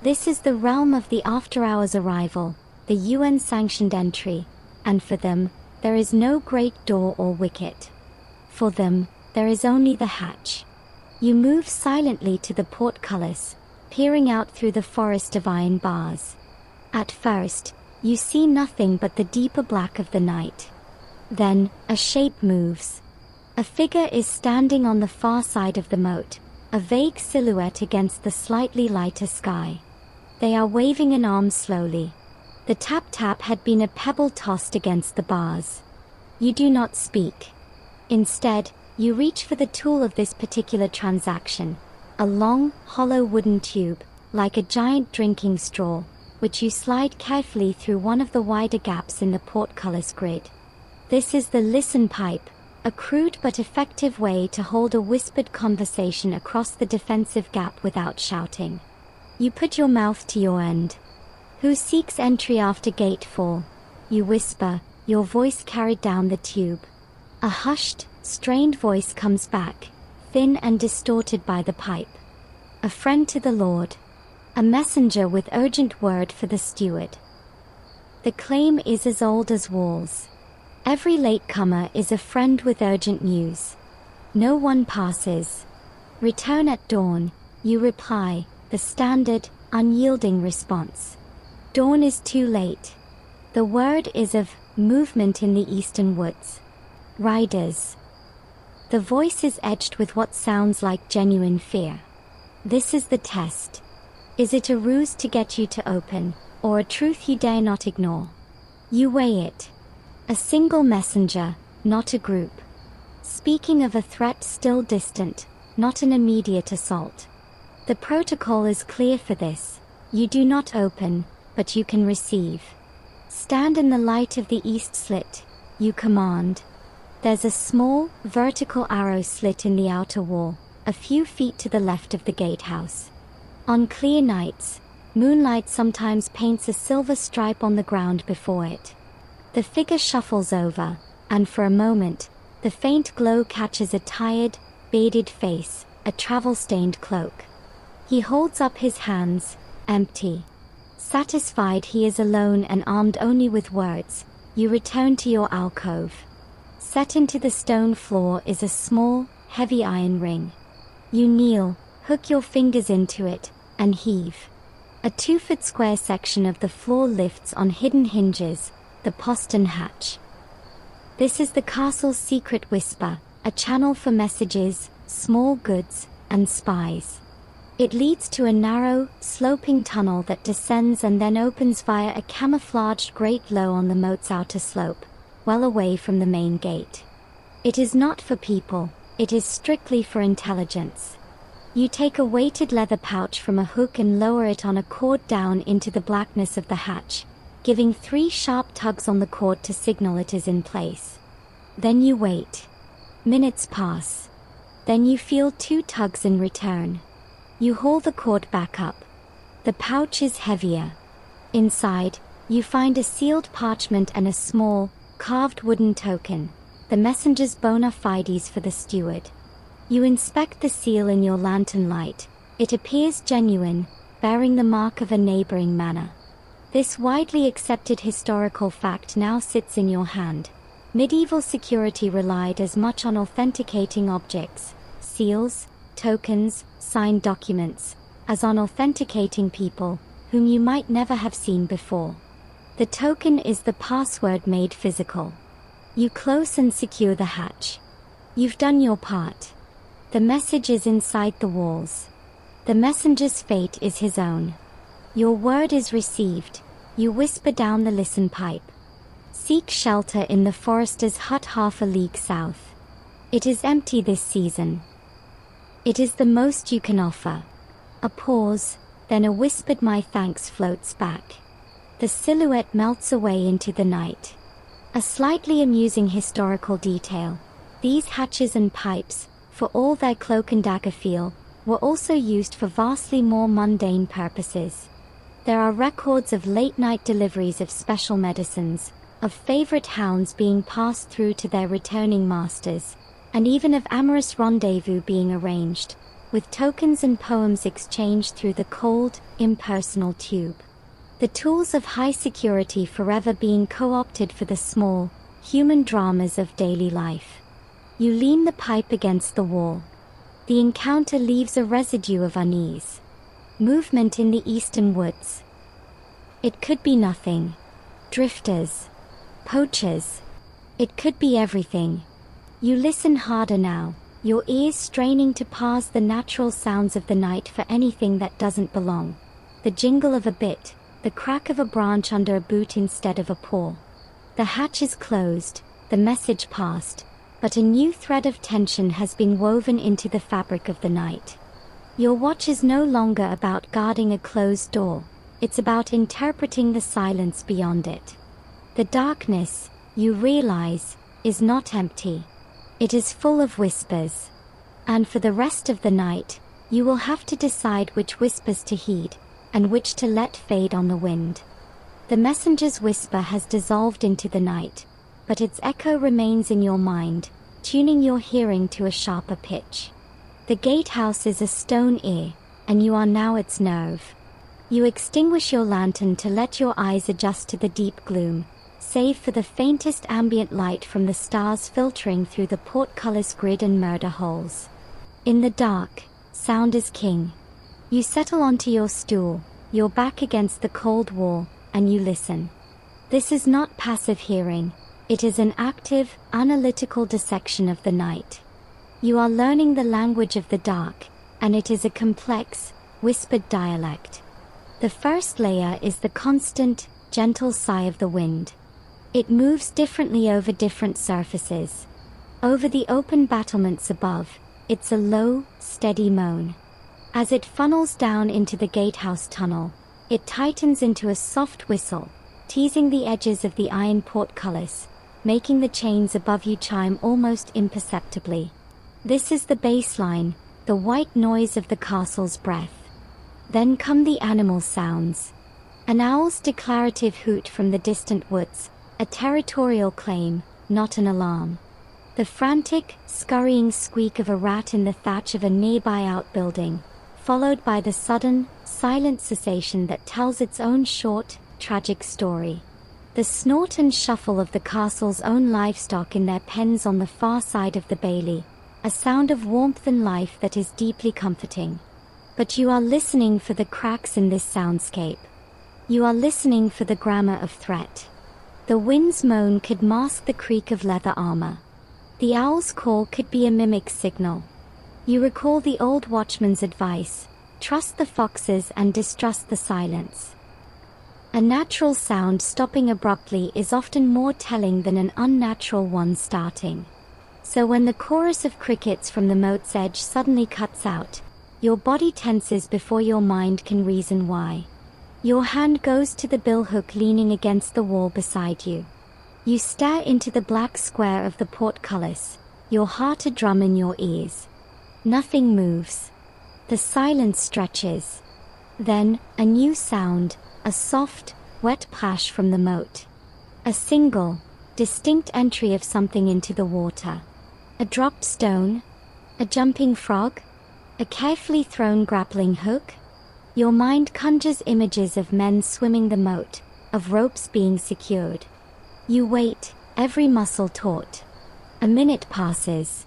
This is the realm of the after-hours arrival, the UN-sanctioned entry, and for them, there is no great door or wicket. For them, there is only the hatch. You move silently to the portcullis, peering out through the forest of iron bars. At first, you see nothing but the deeper black of the night. Then, a shape moves. A figure is standing on the far side of the moat, a vague silhouette against the slightly lighter sky. They are waving an arm slowly. The tap-tap had been a pebble tossed against the bars. You do not speak. Instead, you reach for the tool of this particular transaction, a long, hollow wooden tube, like a giant drinking straw, which you slide carefully through one of the wider gaps in the portcullis grid. This is the listen pipe, a crude but effective way to hold a whispered conversation across the defensive gap without shouting. You put your mouth to your end. Who seeks entry after gate 4? You whisper, your voice carried down the tube. A hushed, strained voice comes back, thin and distorted by the pipe. A friend to the Lord. A messenger with urgent word for the steward. The claim is as old as walls. Every latecomer is a friend with urgent news. No one passes. Return at dawn, you reply, the standard, unyielding response. Dawn is too late. The word is of movement in the eastern woods. Riders. The voice is edged with what sounds like genuine fear. This is the test. Is it a ruse to get you to open, or a truth you dare not ignore? You weigh it. A single messenger, not a group. Speaking of a threat still distant, not an immediate assault. The protocol is clear for this. You do not open, but you can receive. Stand in the light of the east slit, you command. There's a small, vertical arrow slit in the outer wall, a few feet to the left of the gatehouse. On clear nights, moonlight sometimes paints a silver stripe on the ground before it. The figure shuffles over, and for a moment, the faint glow catches a tired, bearded face, a travel-stained cloak. He holds up his hands, empty. Satisfied he is alone and armed only with words, you return to your alcove. Set into the stone floor is a small, heavy iron ring. You kneel, hook your fingers into it, and heave. A 2-foot square section of the floor lifts on hidden hinges, the postern hatch. This is the castle's secret whisper, a channel for messages, small goods, and spies. It leads to a narrow, sloping tunnel that descends and then opens via a camouflaged grate low on the moat's outer slope, well away from the main gate. It is not for people, it is strictly for intelligence. You take a weighted leather pouch from a hook and lower it on a cord down into the blackness of the hatch, giving 3 sharp tugs on the cord to signal it is in place. Then you wait. Minutes pass. Then you feel 2 tugs in return. You haul the cord back up. The pouch is heavier. Inside, you find a sealed parchment and a small, carved wooden token, the messenger's bona fides for the steward. You inspect the seal in your lantern light. It appears genuine, bearing the mark of a neighboring manor. This widely accepted historical fact now sits in your hand. Medieval security relied as much on authenticating objects, seals, tokens, signed documents, as on authenticating people, whom you might never have seen before. The token is the password made physical. You close and secure the hatch. You've done your part. The message is inside the walls. The messenger's fate is his own. Your word is received. You whisper down the listen pipe. Seek shelter in the forester's hut half a league south. It is empty this season. It is the most you can offer. A pause, then a whispered my thanks floats back. The silhouette melts away into the night. A slightly amusing historical detail. These hatches and pipes, for all their cloak and dagger feel, were also used for vastly more mundane purposes. There are records of late-night deliveries of special medicines, of favorite hounds being passed through to their returning masters, and even of amorous rendezvous being arranged, with tokens and poems exchanged through the cold, impersonal tube. The tools of high security forever being co-opted for the small, human dramas of daily life. You lean the pipe against the wall. The encounter leaves a residue of unease. Movement in the eastern woods. It could be nothing. Drifters. Poachers. It could be everything. You listen harder now, your ears straining to parse the natural sounds of the night for anything that doesn't belong. The jingle of a bit, the crack of a branch under a boot instead of a paw. The hatch is closed, the message passed, but a new thread of tension has been woven into the fabric of the night. Your watch is no longer about guarding a closed door, it's about interpreting the silence beyond it. The darkness, you realize, is not empty. It is full of whispers. And for the rest of the night, you will have to decide which whispers to heed, and which to let fade on the wind. The messenger's whisper has dissolved into the night, but its echo remains in your mind, tuning your hearing to a sharper pitch. The gatehouse is a stone ear, and you are now its nerve. You extinguish your lantern to let your eyes adjust to the deep gloom, save for the faintest ambient light from the stars filtering through the portcullis grid and murder holes. In the dark, sound is king. You settle onto your stool, your back against the cold wall, and you listen. This is not passive hearing, it is an active, analytical dissection of the night. You are learning the language of the dark, and it is a complex, whispered dialect. The first layer is the constant, gentle sigh of the wind. It moves differently over different surfaces. Over the open battlements above, it's a low, steady moan. As it funnels down into the gatehouse tunnel, it tightens into a soft whistle, teasing the edges of the iron portcullis, making the chains above you chime almost imperceptibly. This is the baseline, the white noise of the castle's breath. Then come the animal sounds. An owl's declarative hoot from the distant woods, a territorial claim, not an alarm. The frantic, scurrying squeak of a rat in the thatch of a nearby outbuilding, followed by the sudden, silent cessation that tells its own short, tragic story. The snort and shuffle of the castle's own livestock in their pens on the far side of the bailey, a sound of warmth and life that is deeply comforting. But you are listening for the cracks in this soundscape. You are listening for the grammar of threat. The wind's moan could mask the creak of leather armor. The owl's call could be a mimic's signal. You recall the old watchman's advice: trust the foxes and distrust the silence. A natural sound stopping abruptly is often more telling than an unnatural one starting. So when the chorus of crickets from the moat's edge suddenly cuts out, your body tenses before your mind can reason why. Your hand goes to the billhook leaning against the wall beside you. You stare into the black square of the portcullis, your heart a drum in your ears. Nothing moves. The silence stretches. Then, a new sound, a soft, wet plash from the moat. A single, distinct entry of something into the water. A dropped stone? A jumping frog? A carefully thrown grappling hook? Your mind conjures images of men swimming the moat, of ropes being secured. You wait, every muscle taut. A minute passes.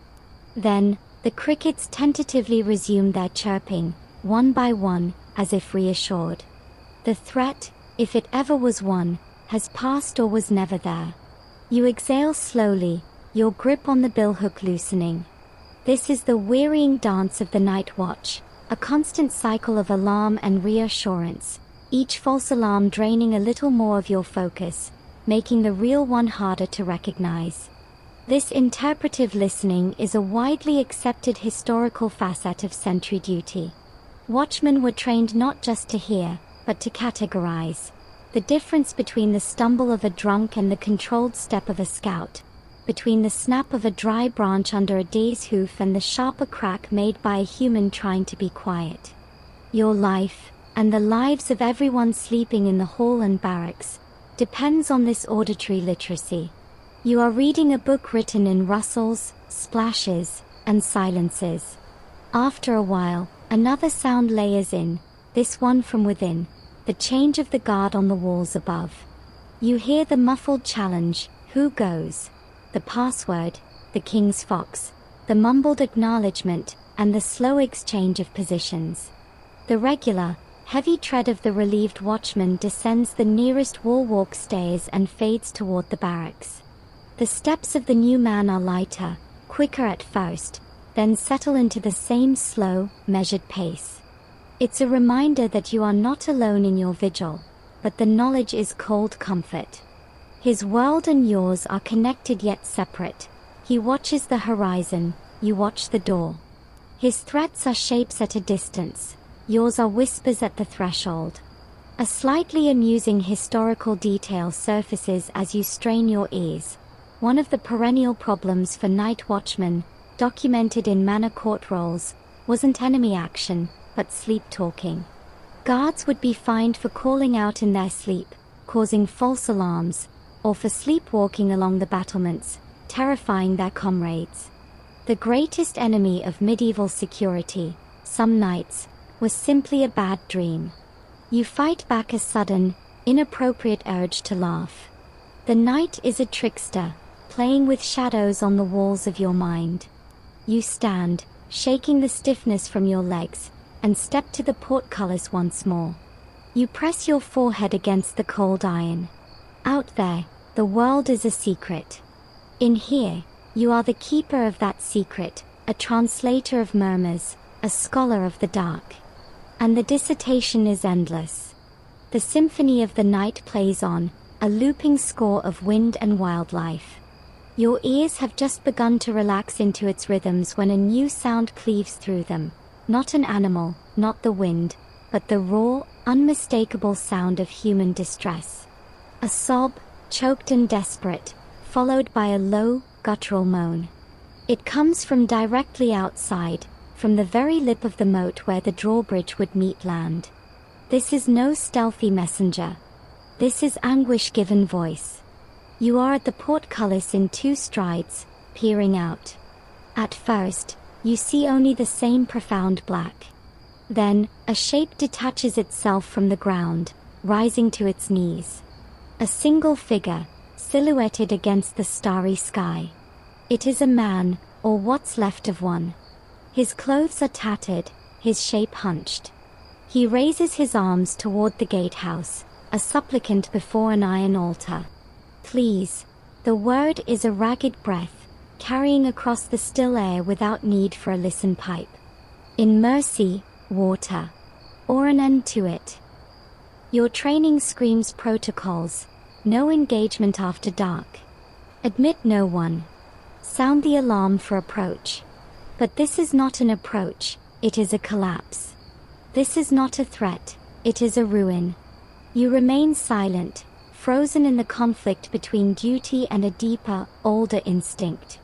Then, the crickets tentatively resume their chirping, one by one, as if reassured. The threat, if it ever was one, has passed or was never there. You exhale slowly, your grip on the billhook loosening. This is the wearying dance of the night watch, a constant cycle of alarm and reassurance, each false alarm draining a little more of your focus, making the real one harder to recognize. This interpretive listening is a widely accepted historical facet of sentry duty. Watchmen were trained not just to hear, but to categorize. The difference between the stumble of a drunk and the controlled step of a scout, between the snap of a dry branch under a deer's hoof and the sharper crack made by a human trying to be quiet. Your life, and the lives of everyone sleeping in the hall and barracks, depends on this auditory literacy. You are reading a book written in rustles, splashes, and silences. After a while, another sound layers in, this one from within, the change of the guard on the walls above. You hear the muffled challenge, "Who goes?" The password, "The King's Fox," the mumbled acknowledgement, and the slow exchange of positions. The regular, heavy tread of the relieved watchman descends the nearest wall-walk stairs and fades toward the barracks. The steps of the new man are lighter, quicker at first, then settle into the same slow, measured pace. It's a reminder that you are not alone in your vigil, but the knowledge is cold comfort. His world and yours are connected yet separate. He watches the horizon, you watch the door. His threats are shapes at a distance, yours are whispers at the threshold. A slightly amusing historical detail surfaces as you strain your ears. One of the perennial problems for night watchmen, documented in manor court rolls, wasn't enemy action, but sleep talking. Guards would be fined for calling out in their sleep, causing false alarms, or for sleepwalking along the battlements, terrifying their comrades. The greatest enemy of medieval security, some nights, was simply a bad dream. You fight back a sudden, inappropriate urge to laugh. The night is a trickster, playing with shadows on the walls of your mind. You stand, shaking the stiffness from your legs, and step to the portcullis once more. You press your forehead against the cold iron. Out there, the world is a secret. In here, you are the keeper of that secret, a translator of murmurs, a scholar of the dark. And the dissertation is endless. The symphony of the night plays on, a looping score of wind and wildlife. Your ears have just begun to relax into its rhythms when a new sound cleaves through them. Not an animal, not the wind, but the raw, unmistakable sound of human distress. A sob, choked and desperate, followed by a low, guttural moan. It comes from directly outside, from the very lip of the moat where the drawbridge would meet land. This is no stealthy messenger. This is anguish given voice. You are at the portcullis in 2 strides, peering out. At first, you see only the same profound black. Then, a shape detaches itself from the ground, rising to its knees. A single figure, silhouetted against the starry sky. It is a man, or what's left of one. His clothes are tattered, his shape hunched. He raises his arms toward the gatehouse, a supplicant before an iron altar. Please. The word is a ragged breath, carrying across the still air without need for a listen pipe. In mercy, water. Or an end to it. Your training screams protocols. No engagement after dark. Admit no one. Sound the alarm for approach. But this is not an approach, it is a collapse. This is not a threat, it is a ruin. You remain silent, frozen in the conflict between duty and a deeper, older instinct.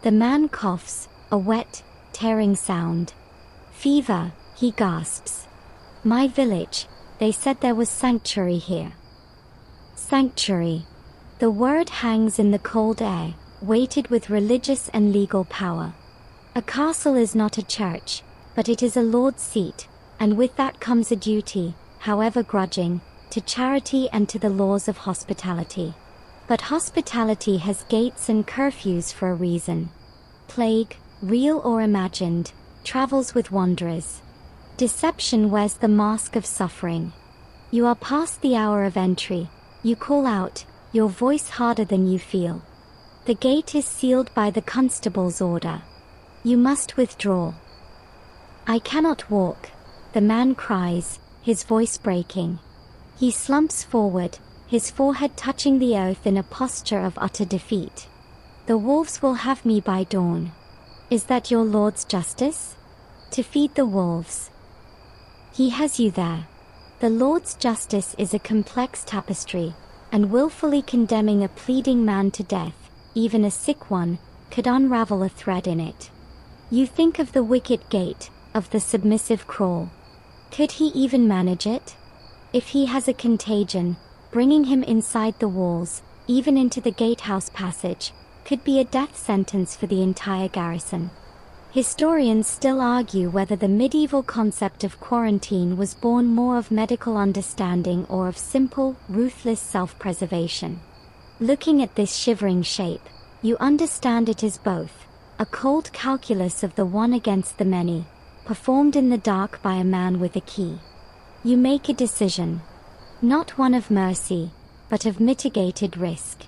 The man coughs, a wet, tearing sound. Fever, he gasps. My village, they said there was sanctuary here. Sanctuary. The word hangs in the cold air, weighted with religious and legal power. A castle is not a church, but it is a lord's seat, and with that comes a duty, however grudging, to charity and to the laws of hospitality. But hospitality has gates and curfews for a reason. Plague, real or imagined, travels with wanderers. Deception wears the mask of suffering. You are past the hour of entry. You call out, your voice harder than you feel. The gate is sealed by the constable's order. You must withdraw. I cannot walk, the man cries, his voice breaking. He slumps forward, his forehead touching the earth in a posture of utter defeat. The wolves will have me by dawn. Is that your Lord's justice? To feed the wolves. He has you there. The Lord's justice is a complex tapestry, and willfully condemning a pleading man to death, even a sick one, could unravel a thread in it. You think of the wicket gate, of the submissive crawl. Could he even manage it? If he has a contagion, bringing him inside the walls, even into the gatehouse passage, could be a death sentence for the entire garrison. Historians still argue whether the medieval concept of quarantine was born more of medical understanding or of simple, ruthless self-preservation. Looking at this shivering shape, you understand it is both. A cold calculus of the one against the many, performed in the dark by a man with a key. You make a decision. Not one of mercy, but of mitigated risk.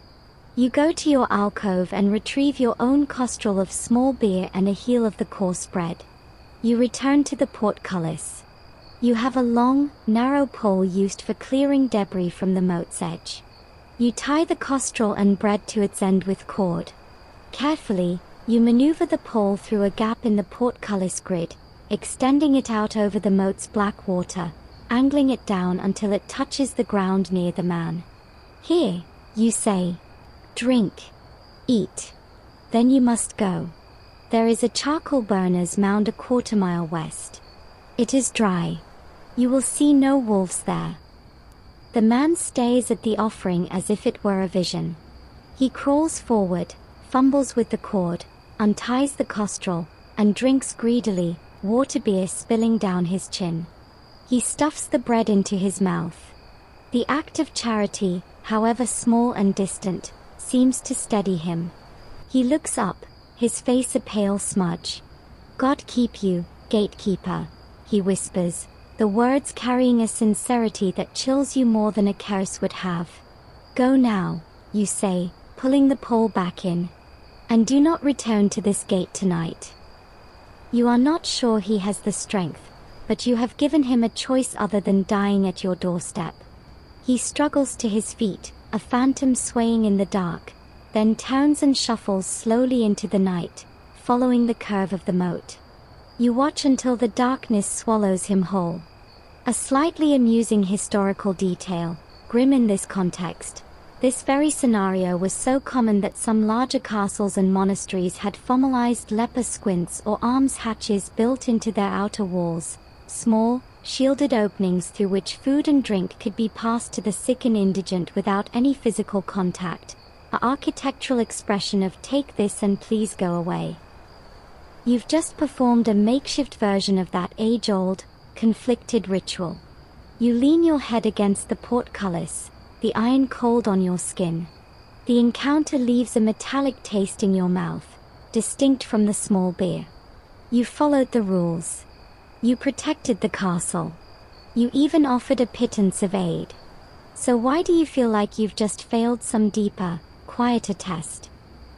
You go to your alcove and retrieve your own costrel of small beer and a heel of the coarse bread. You return to the portcullis. You have a long, narrow pole used for clearing debris from the moat's edge. You tie the costrel and bread to its end with cord. Carefully, you maneuver the pole through a gap in the portcullis grid, extending it out over the moat's black water, angling it down until it touches the ground near the man. Here, you say. Drink. Eat. Then you must go. There is a charcoal burner's mound a quarter-mile west. It is dry. You will see no wolves there. The man stares at the offering as if it were a vision. He crawls forward, fumbles with the cord, unties the costrel, and drinks greedily, water beer spilling down his chin. He stuffs the bread into his mouth. The act of charity, however small and distant, seems to steady him. He looks up, his face a pale smudge. God keep you, gatekeeper, he whispers, the words carrying a sincerity that chills you more than a curse would have. Go now, you say, pulling the pole back in. And do not return to this gate tonight. You are not sure he has the strength, but you have given him a choice other than dying at your doorstep. He struggles to his feet, a phantom swaying in the dark, then turns and shuffles slowly into the night, following the curve of the moat. You watch until the darkness swallows him whole. A slightly amusing historical detail, grim in this context, This very scenario was so common that some larger castles and monasteries had formalized leper squints or arms hatches built into their outer walls, small, shielded openings through which food and drink could be passed to the sick and indigent without any physical contact, an architectural expression of "take this and please go away." You've just performed a makeshift version of that age-old, conflicted ritual. You lean your head against the portcullis, the iron cold on your skin. The encounter leaves a metallic taste in your mouth, distinct from the small beer. You followed the rules. You protected the castle. You even offered a pittance of aid. So why do you feel like you've just failed some deeper, quieter test?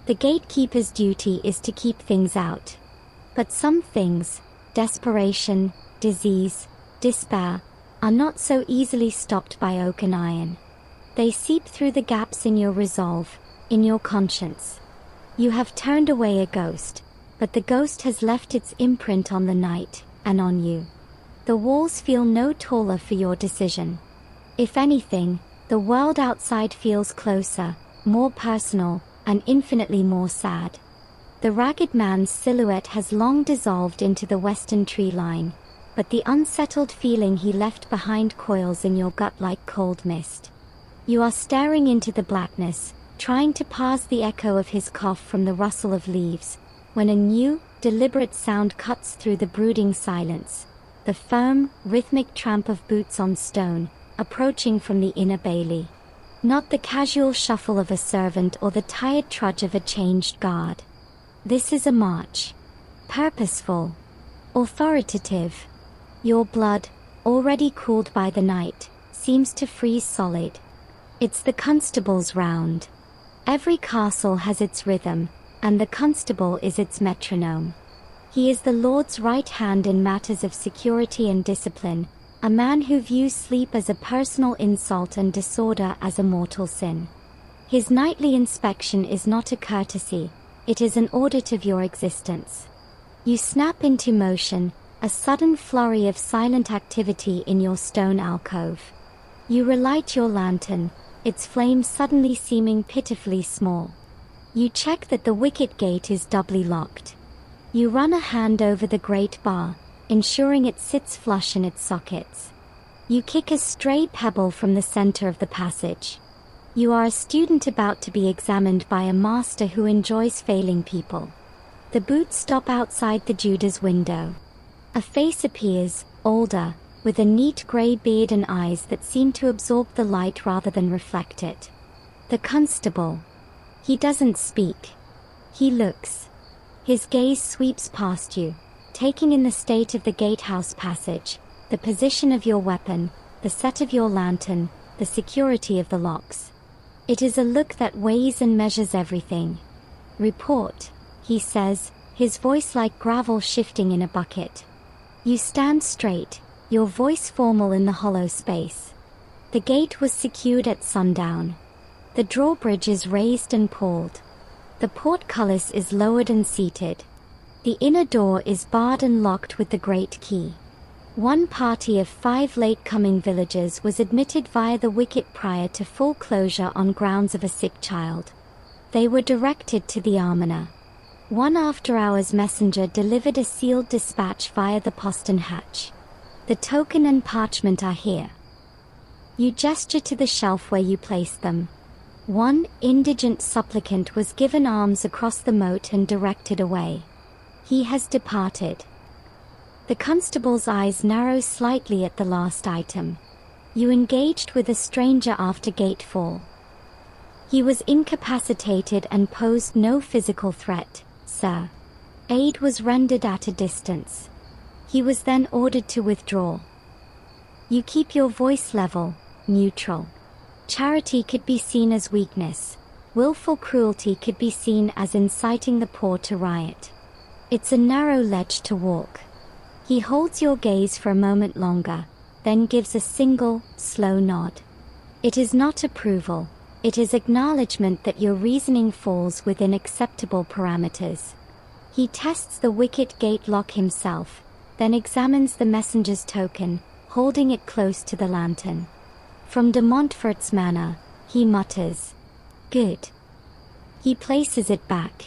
The gatekeeper's duty is to keep things out. But some things, desperation, disease, despair, are not so easily stopped by oak and iron. They seep through the gaps in your resolve, in your conscience. You have turned away a ghost, but the ghost has left its imprint on the night, and on you. The walls feel no taller for your decision. If anything, the world outside feels closer, more personal, and infinitely more sad. The ragged man's silhouette has long dissolved into the western tree line, but the unsettled feeling he left behind coils in your gut like cold mist. You are staring into the blackness, trying to parse the echo of his cough from the rustle of leaves, when a new, deliberate sound cuts through the brooding silence, the firm, rhythmic tramp of boots on stone, approaching from the inner bailey. Not the casual shuffle of a servant or the tired trudge of a changed guard. This is a march. Purposeful. Authoritative. Your blood, already cooled by the night, seems to freeze solid. It's the constable's round. Every castle has its rhythm, and the constable is its metronome. He is the Lord's right hand in matters of security and discipline, a man who views sleep as a personal insult and disorder as a mortal sin. His nightly inspection is not a courtesy, it is an audit of your existence. You snap into motion, a sudden flurry of silent activity in your stone alcove. You relight your lantern, its flame suddenly seeming pitifully small. You check that the wicket gate is doubly locked. You run a hand over the great bar, ensuring it sits flush in its sockets. You kick a stray pebble from the center of the passage. You are a student about to be examined by a master who enjoys failing people. The boots stop outside the Judas window. A face appears, older, with a neat grey beard and eyes that seem to absorb the light rather than reflect it. The constable. He doesn't speak. He looks. His gaze sweeps past you, taking in the state of the gatehouse passage, the position of your weapon, the set of your lantern, the security of the locks. It is a look that weighs and measures everything. "Report," he says, his voice like gravel shifting in a bucket. You stand straight, your voice formal in the hollow space. The gate was secured at sundown. The drawbridge is raised and pulled. The portcullis is lowered and seated. The inner door is barred and locked with the great key. One party of 5 late-coming villagers was admitted via the wicket prior to full closure on grounds of a sick child. They were directed to the almoner. One after-hours messenger delivered a sealed dispatch via the postern hatch. The token and parchment are here. You gesture to the shelf where you placed them. One indigent supplicant was given alms across the moat and directed away. He has departed. The constable's eyes narrow slightly at the last item. You engaged with a stranger after gatefall. He was incapacitated and posed no physical threat, sir. Aid was rendered at a distance. He was then ordered to withdraw. You keep your voice level, neutral. Charity could be seen as weakness. Willful cruelty could be seen as inciting the poor to riot. It's a narrow ledge to walk. He holds your gaze for a moment longer, then gives a single, slow nod. It is not approval, it is acknowledgement that your reasoning falls within acceptable parameters. He tests the wicket gate lock himself, then examines the messenger's token, holding it close to the lantern. From de Montfort's manor, He mutters. Good. He places it back.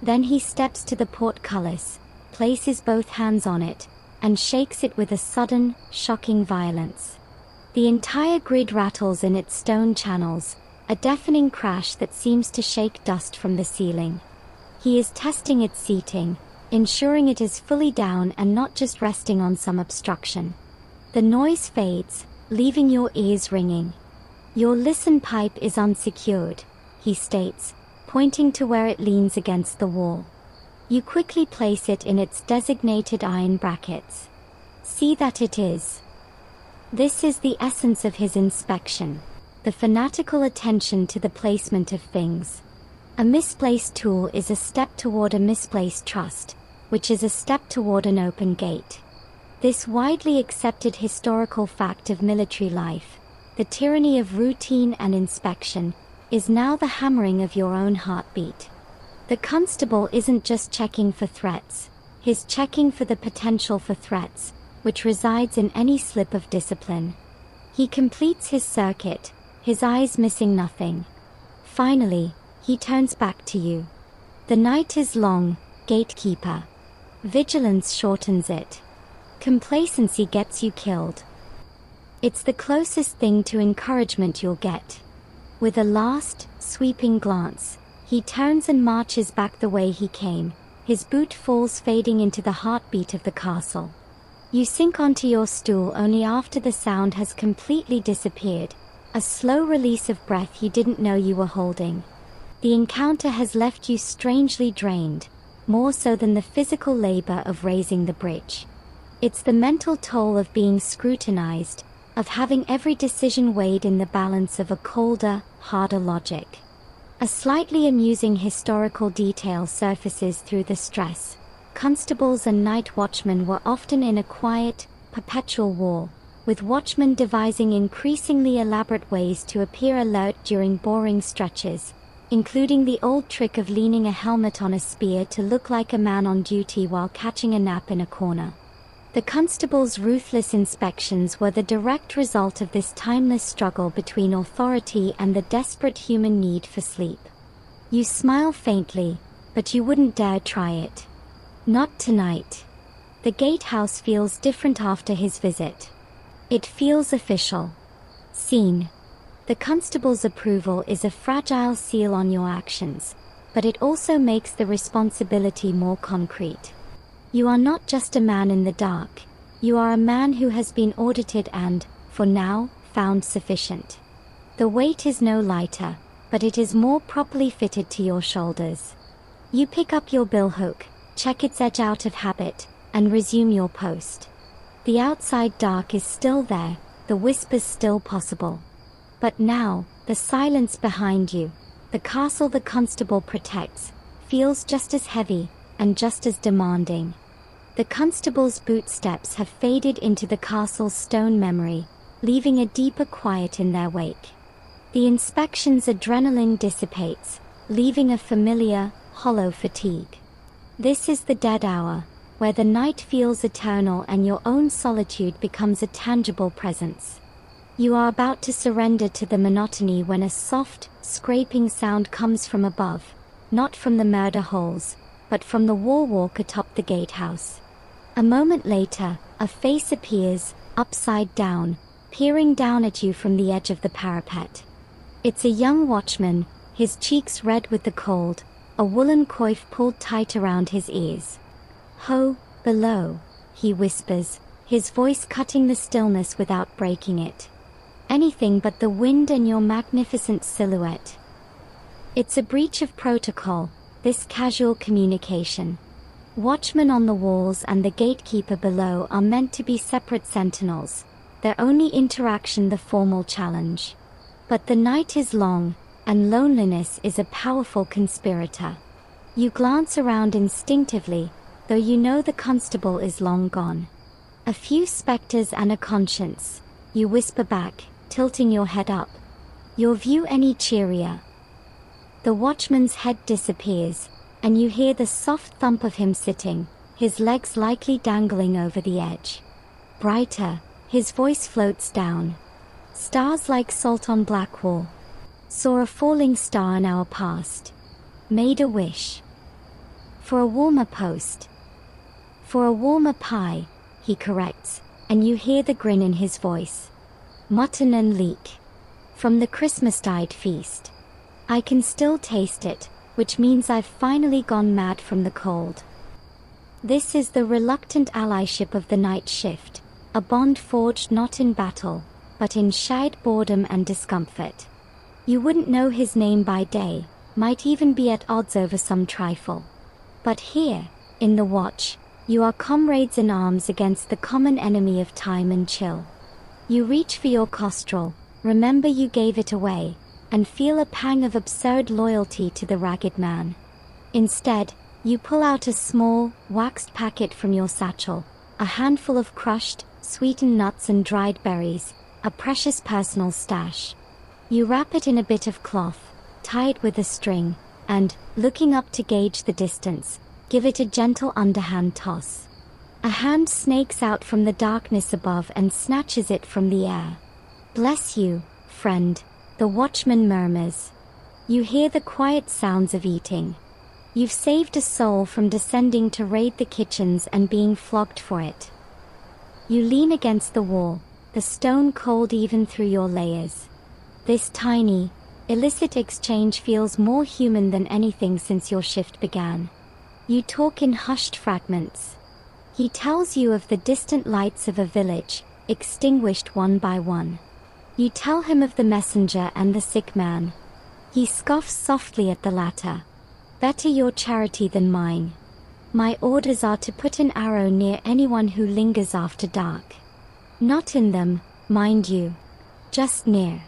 Then he steps to the portcullis, places both hands on it, and shakes it with a sudden, shocking violence. The entire grid rattles in its stone channels, a deafening crash that seems to shake dust from the ceiling. He is testing its seating, ensuring it is fully down and not just resting on some obstruction. The noise fades, leaving your ears ringing. Your listen pipe is unsecured, he states, pointing to where it leans against the wall. You quickly place it in its designated iron brackets. See that it is. This is the essence of his inspection, the fanatical attention to the placement of things. A misplaced tool is a step toward a misplaced trust, which is a step toward an open gate. This widely accepted historical fact of military life, the tyranny of routine and inspection, is now the hammering of your own heartbeat. The constable isn't just checking for threats, he's checking for the potential for threats, which resides in any slip of discipline. He completes his circuit, his eyes missing nothing. Finally, he turns back to you. The night is long, Gatekeeper. Vigilance shortens it. Complacency gets you killed. It's the closest thing to encouragement you'll get. With a last, sweeping glance, he turns and marches back the way he came, his boot falls fading into the heartbeat of the castle. You sink onto your stool only after the sound has completely disappeared, a slow release of breath you didn't know you were holding. The encounter has left you strangely drained, more so than the physical labor of raising the bridge. It's the mental toll of being scrutinized, of having every decision weighed in the balance of a colder, harder logic. A slightly amusing historical detail surfaces through the stress. Constables and night watchmen were often in a quiet, perpetual war, with watchmen devising increasingly elaborate ways to appear alert during boring stretches, including the old trick of leaning a helmet on a spear to look like a man on duty while catching a nap in a corner. The constable's ruthless inspections were the direct result of this timeless struggle between authority and the desperate human need for sleep. You smile faintly, but you wouldn't dare try it. Not tonight. The gatehouse feels different after his visit. It feels official. Seen. The constable's approval is a fragile seal on your actions, but it also makes the responsibility more concrete. You are not just a man in the dark, you are a man who has been audited and, for now, found sufficient. The weight is no lighter, but it is more properly fitted to your shoulders. You pick up your billhook, check its edge out of habit, and resume your post. The outside dark is still there, the whispers still possible. But now, the silence behind you, the castle the constable protects, feels just as heavy, and just as demanding. The constable's bootsteps have faded into the castle's stone memory, leaving a deeper quiet in their wake. The inspection's adrenaline dissipates, leaving a familiar, hollow fatigue. This is the dead hour, where the night feels eternal and your own solitude becomes a tangible presence. You are about to surrender to the monotony when a soft, scraping sound comes from above, not from the murder holes, but from the wall walk atop the gatehouse. A moment later, a face appears, upside down, peering down at you from the edge of the parapet. It's a young watchman, his cheeks red with the cold, a woolen coif pulled tight around his ears. "Ho, below," he whispers, his voice cutting the stillness without breaking it. "Anything but the wind and your magnificent silhouette." It's a breach of protocol, this casual communication. Watchmen on the walls and the gatekeeper below are meant to be separate sentinels, their only interaction the formal challenge. But the night is long, and loneliness is a powerful conspirator. You glance around instinctively, though you know the constable is long gone. "A few specters and a conscience," you whisper back, tilting your head up. "Your view any cheerier?" The watchman's head disappears, and you hear the soft thump of him sitting, his legs lightly dangling over the edge. Brighter, his voice floats down. "Stars like salt on black wall." saw a falling star in our past, made a wish for a warmer post, for a warmer pie, he corrects, and you hear the grin in his voice. Mutton and leek from the Christmastide feast. I can still taste it, which means I've finally gone mad from the cold. This is the reluctant allyship of the night shift, a bond forged not in battle, but in shared boredom and discomfort. You wouldn't know his name by day, might even be at odds over some trifle. But here, in the watch, you are comrades in arms against the common enemy of time and chill. You reach for your costrol, remember you gave it away, and feel a pang of absurd loyalty to the ragged man. Instead, you pull out a small, waxed packet from your satchel, a handful of crushed, sweetened nuts and dried berries, a precious personal stash. You wrap it in a bit of cloth, tie it with a string, and, looking up to gauge the distance, give it a gentle underhand toss. A hand snakes out from the darkness above and snatches it from the air. "Bless you, friend," the watchman murmurs. You hear the quiet sounds of eating. You've saved a soul from descending to raid the kitchens and being flogged for it. You lean against the wall, the stone cold even through your layers. This tiny, illicit exchange feels more human than anything since your shift began. You talk in hushed fragments. He tells you of the distant lights of a village, extinguished one by one. You tell him of the messenger and the sick man. He scoffs softly at the latter. "Better your charity than mine. My orders are to put an arrow near anyone who lingers after dark. Not in them, mind you. Just near.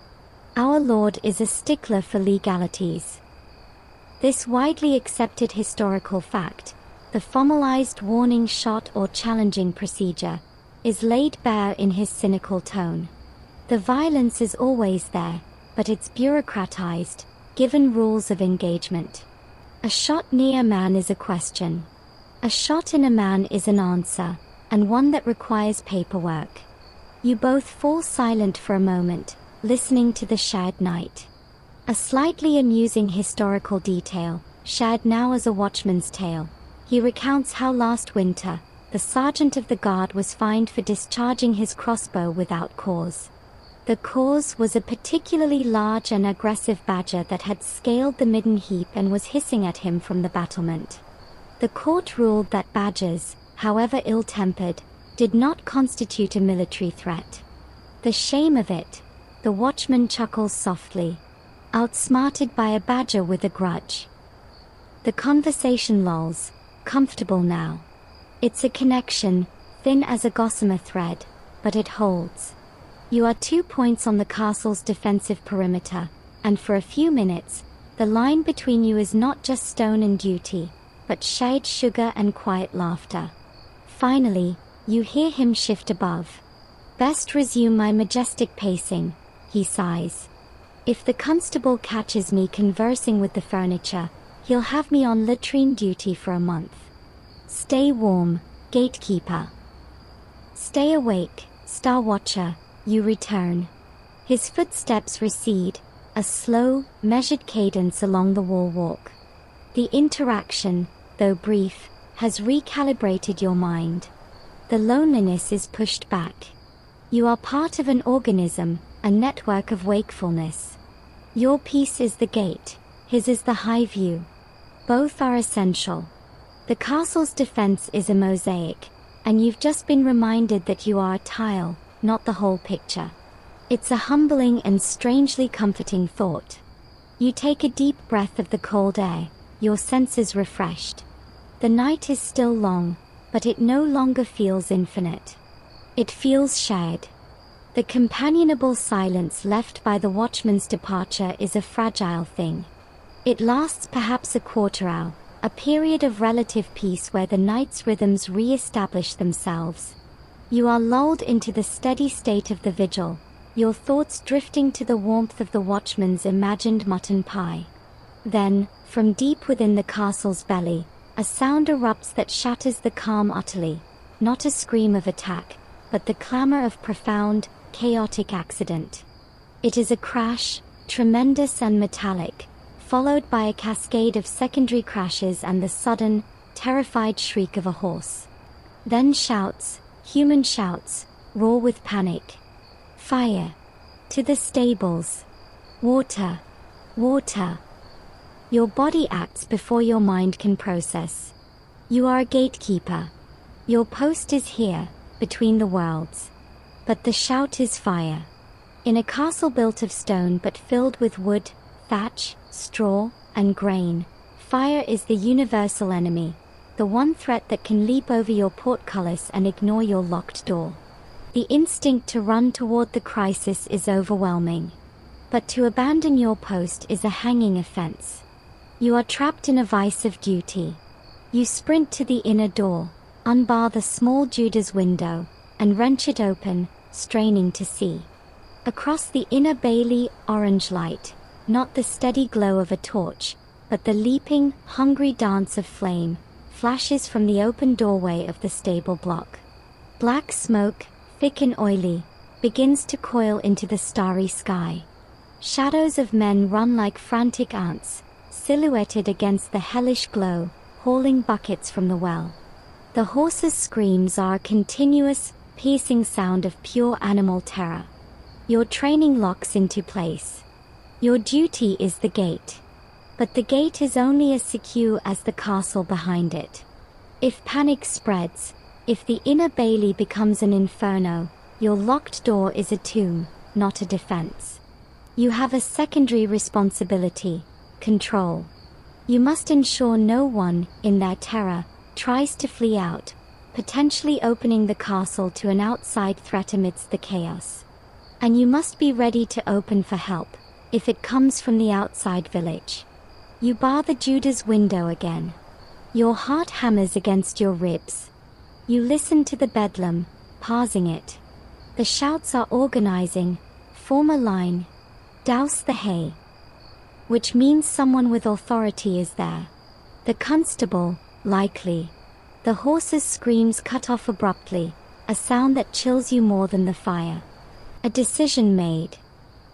Our Lord is a stickler for legalities." This widely accepted historical fact, the formalized warning shot or challenging procedure, is laid bare in his cynical tone. The violence is always there, but it's bureaucratized, given rules of engagement. A shot near a man is a question. A shot in a man is an answer, and one that requires paperwork. You both fall silent for a moment, listening to the shared night. A slightly amusing historical detail, shared now as a watchman's tale. He recounts how last winter, the sergeant of the guard was fined for discharging his crossbow without cause. The cause was a particularly large and aggressive badger that had scaled the midden heap and was hissing at him from the battlement. The court ruled that badgers, however ill-tempered, did not constitute a military threat. The shame of it, the watchman chuckles softly. Outsmarted by a badger with a grudge. The conversation lulls, comfortable now. It's a connection, thin as a gossamer thread, but it holds. You are 2 points on the castle's defensive perimeter, and for a few minutes, the line between you is not just stone and duty, but shared sugar and quiet laughter. Finally, you hear him shift above. "Best resume my majestic pacing," he sighs. "If the constable catches me conversing with the furniture, he'll have me on latrine duty for a month. Stay warm, gatekeeper. Stay awake, star watcher," you return. His footsteps recede, a slow, measured cadence along the wall walk. The interaction, though brief, has recalibrated your mind. The loneliness is pushed back. You are part of an organism, a network of wakefulness. Your piece is the gate, his is the high view. Both are essential. The castle's defense is a mosaic, and you've just been reminded that you are a tile, not the whole picture. It's a humbling and strangely comforting thought. You take a deep breath of the cold air, your senses refreshed. The night is still long, but it no longer feels infinite. It feels shared. The companionable silence left by the watchman's departure is a fragile thing. It lasts perhaps a quarter hour, a period of relative peace where the night's rhythms re-establish themselves. You are lulled into the steady state of the vigil, your thoughts drifting to the warmth of the watchman's imagined mutton pie. Then, from deep within the castle's belly, a sound erupts that shatters the calm utterly, not a scream of attack, but the clamor of profound, chaotic accident. It is a crash, tremendous and metallic, followed by a cascade of secondary crashes and the sudden, terrified shriek of a horse. Then shouts, human shouts, roar with panic. Fire! To the stables! Water! Water! Your body acts before your mind can process. You are a gatekeeper. Your post is here, between the worlds. But the shout is fire. In a castle built of stone but filled with wood, thatch, straw, and grain, fire is the universal enemy, the one threat that can leap over your portcullis and ignore your locked door. The instinct to run toward the crisis is overwhelming. But to abandon your post is a hanging offense. You are trapped in a vice of duty. You sprint to the inner door, unbar the small Judas window, and wrench it open, straining to see. Across the inner Bailey, orange light, not the steady glow of a torch, but the leaping, hungry dance of flame, flashes from the open doorway of the stable block. Black smoke, thick and oily, begins to coil into the starry sky. Shadows of men run like frantic ants, silhouetted against the hellish glow, hauling buckets from the well. The horses' screams are a continuous, piercing sound of pure animal terror. Your training locks into place. Your duty is the gate. But the gate is only as secure as the castle behind it. If panic spreads, if the inner Bailey becomes an inferno, your locked door is a tomb, not a defense. You have a secondary responsibility: control. You must ensure no one, in their terror, tries to flee out, potentially opening the castle to an outside threat amidst the chaos. And you must be ready to open for help, if it comes from the outside village. You bar the Judas window again. Your heart hammers against your ribs. You listen to the bedlam, parsing it. The shouts are organizing, form a line, douse the hay. Which means someone with authority is there. The constable, likely. The horse's screams cut off abruptly, a sound that chills you more than the fire. A decision made.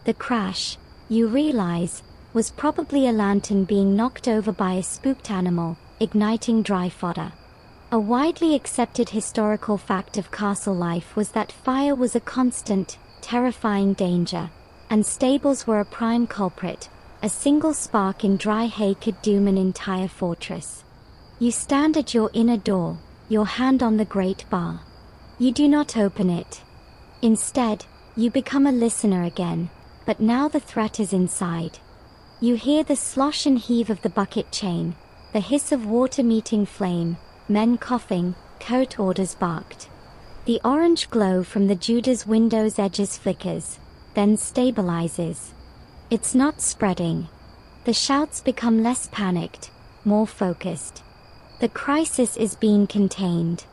The crash, you realize, was probably a lantern being knocked over by a spooked animal, igniting dry fodder. A widely accepted historical fact of castle life was that fire was a constant, terrifying danger, and stables were a prime culprit. A single spark in dry hay could doom an entire fortress. You stand at your inner door, your hand on the great bar. You do not open it. Instead, you become a listener again, but now the threat is inside. You hear the slosh and heave of the bucket chain, the hiss of water meeting flame, men coughing, court orders barked. The orange glow from the Judas window's edges flickers, then stabilizes. It's not spreading. The shouts become less panicked, more focused. The crisis is being contained.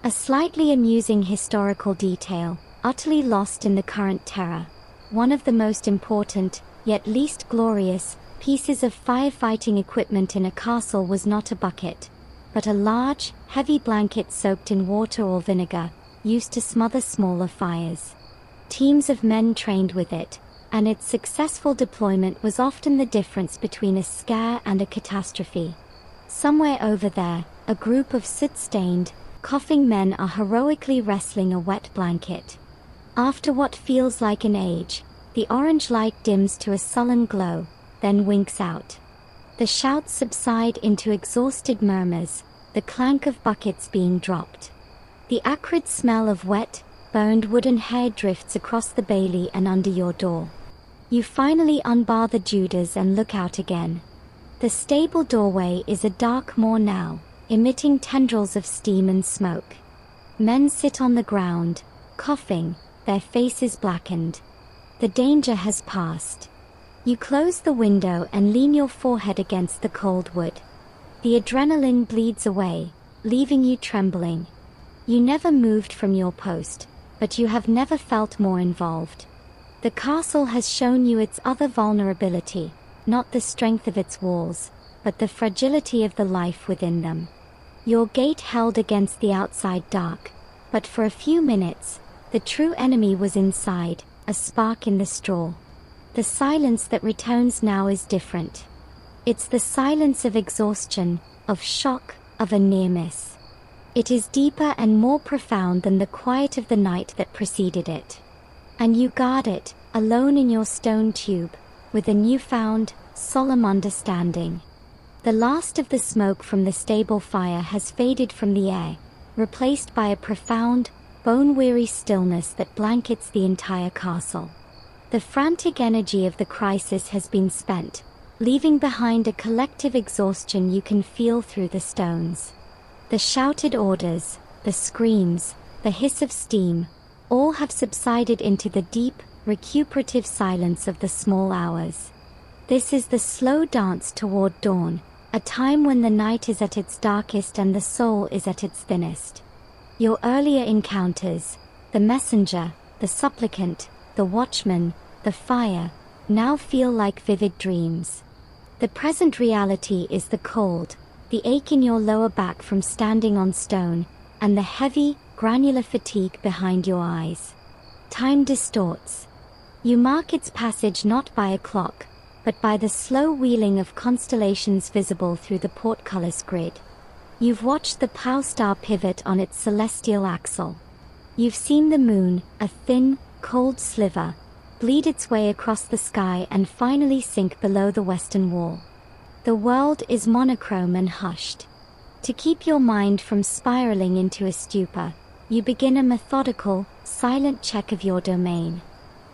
A slightly amusing historical detail, utterly lost in the current terror. One of the most important, yet least glorious, pieces of firefighting equipment in a castle was not a bucket, but a large, heavy blanket soaked in water or vinegar, used to smother smaller fires. Teams of men trained with it, and its successful deployment was often the difference between a scare and a catastrophe. Somewhere over there, a group of soot-stained, coughing men are heroically wrestling a wet blanket. After what feels like an age, the orange light dims to a sullen glow, then winks out. The shouts subside into exhausted murmurs, the clank of buckets being dropped. The acrid smell of wet, burned wooden hair drifts across the Bailey and under your door. You finally unbar the Judas and look out again. The stable doorway is a dark maw now, emitting tendrils of steam and smoke. Men sit on the ground, coughing, their faces blackened. The danger has passed. You close the window and lean your forehead against the cold wood. The adrenaline bleeds away, leaving you trembling. You never moved from your post, but you have never felt more involved. The castle has shown you its other vulnerability, not the strength of its walls, but the fragility of the life within them. Your gate held against the outside dark, but for a few minutes, the true enemy was inside, a spark in the straw. The silence that returns now is different. It's the silence of exhaustion, of shock, of a near miss. It is deeper and more profound than the quiet of the night that preceded it. And you guard it, alone in your stone tube, with a newfound, solemn understanding. The last of the smoke from the stable fire has faded from the air, replaced by a profound, bone-weary stillness that blankets the entire castle. The frantic energy of the crisis has been spent, leaving behind a collective exhaustion you can feel through the stones. The shouted orders, the screams, the hiss of steam, all have subsided into the deep, recuperative silence of the small hours. This is the slow dance toward dawn, a time when the night is at its darkest and the soul is at its thinnest. Your earlier encounters, the messenger, the supplicant, the watchman, the fire, now feel like vivid dreams. The present reality is the cold, the ache in your lower back from standing on stone, and the heavy, granular fatigue behind your eyes. Time distorts. You mark its passage not by a clock, but by the slow wheeling of constellations visible through the portcullis grid. You've watched the Plough star pivot on its celestial axle. You've seen the moon, a thin, cold sliver, bleed its way across the sky and finally sink below the western wall. The world is monochrome and hushed. To keep your mind from spiraling into a stupor, you begin a methodical, silent check of your domain.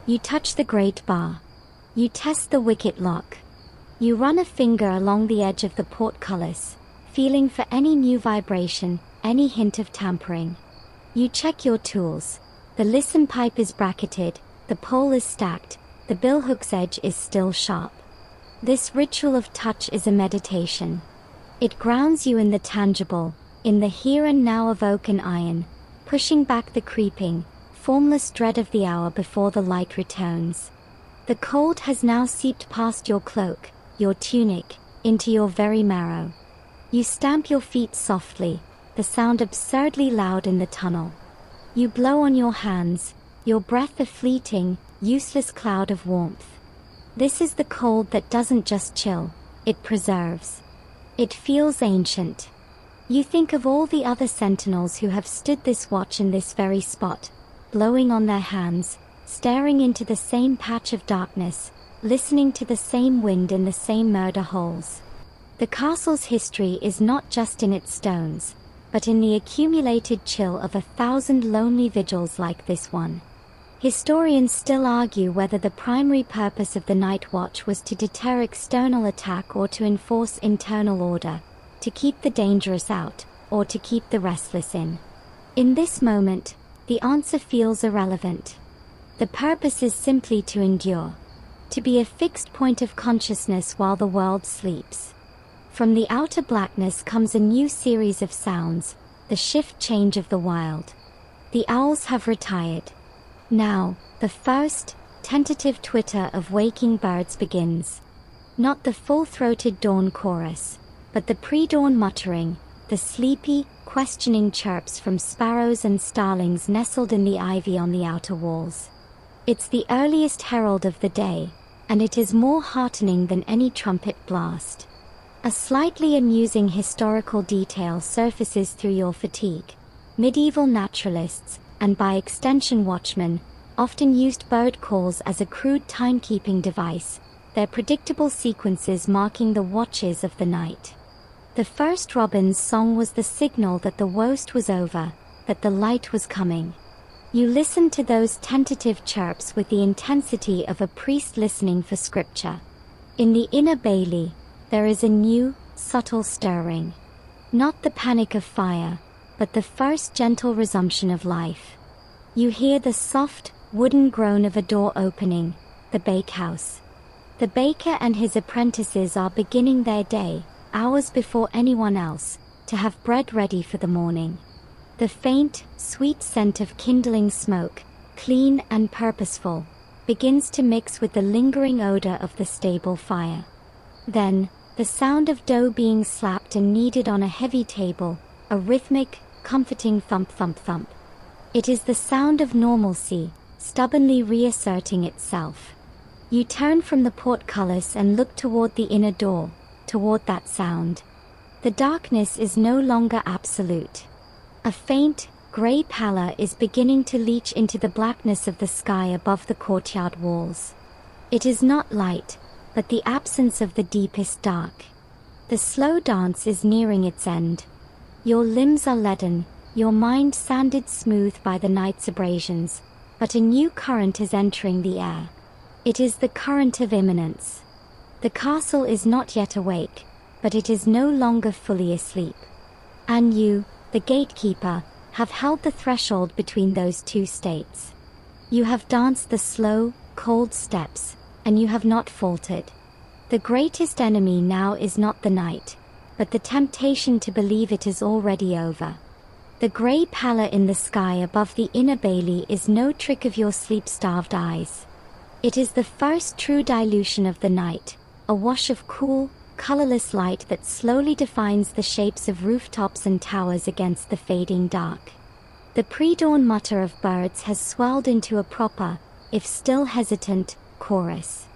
You touch the great bar. You test the wicket lock. You run a finger along the edge of the portcullis, feeling for any new vibration, any hint of tampering. You check your tools. The listen pipe is bracketed, the pole is stacked, the billhook's edge is still sharp. This ritual of touch is a meditation. It grounds you in the tangible, in the here and now of oak and iron, pushing back the creeping, formless dread of the hour before the light returns. The cold has now seeped past your cloak, your tunic, into your very marrow. You stamp your feet softly, the sound absurdly loud in the tunnel. You blow on your hands, your breath a fleeting, useless cloud of warmth. This is the cold that doesn't just chill, it preserves. It feels ancient. You think of all the other sentinels who have stood this watch in this very spot, blowing on their hands, staring into the same patch of darkness, listening to the same wind in the same murder holes. The castle's history is not just in its stones, but in the accumulated chill of 1,000 lonely vigils like this one. Historians still argue whether the primary purpose of the night watch was to deter external attack or to enforce internal order, to keep the dangerous out, or to keep the restless in. In this moment, the answer feels irrelevant. The purpose is simply to endure, to be a fixed point of consciousness while the world sleeps. From the outer blackness comes a new series of sounds, the shift change of the wild. The owls have retired. Now, the first, tentative twitter of waking birds begins. Not the full-throated dawn chorus, but the pre-dawn muttering, the sleepy, questioning chirps from sparrows and starlings nestled in the ivy on the outer walls. It's the earliest herald of the day, and it is more heartening than any trumpet blast. A slightly amusing historical detail surfaces through your fatigue. Medieval naturalists, and by extension watchmen, often used bird calls as a crude timekeeping device, their predictable sequences marking the watches of the night. The first robin's song was the signal that the worst was over, that the light was coming. You listened to those tentative chirps with the intensity of a priest listening for scripture. In the inner bailey, there is a new, subtle stirring. Not the panic of fire, but the first gentle resumption of life. You hear the soft, wooden groan of a door opening, the bakehouse. The baker and his apprentices are beginning their day, hours before anyone else, to have bread ready for the morning. The faint, sweet scent of kindling smoke, clean and purposeful, begins to mix with the lingering odor of the stable fire. Then, the sound of dough being slapped and kneaded on a heavy table, a rhythmic, comforting thump thump thump. It is the sound of normalcy, stubbornly reasserting itself. You turn from the portcullis and look toward the inner door, toward that sound. The darkness is no longer absolute. A faint, gray pallor is beginning to leach into the blackness of the sky above the courtyard walls. It is not light, but the absence of the deepest dark. The slow dance is nearing its end. Your limbs are leaden, your mind sanded smooth by the night's abrasions, but a new current is entering the air. It is the current of imminence. The castle is not yet awake, but it is no longer fully asleep. And you, the gatekeeper, have held the threshold between those two states. You have danced the slow, cold steps, and you have not faltered. The greatest enemy now is not the night, but the temptation to believe it is already over. The grey pallor in the sky above the inner bailey is no trick of your sleep-starved eyes. It is the first true dilution of the night, a wash of cool, colorless light that slowly defines the shapes of rooftops and towers against the fading dark. The pre-dawn mutter of birds has swelled into a proper, if still hesitant, chorus.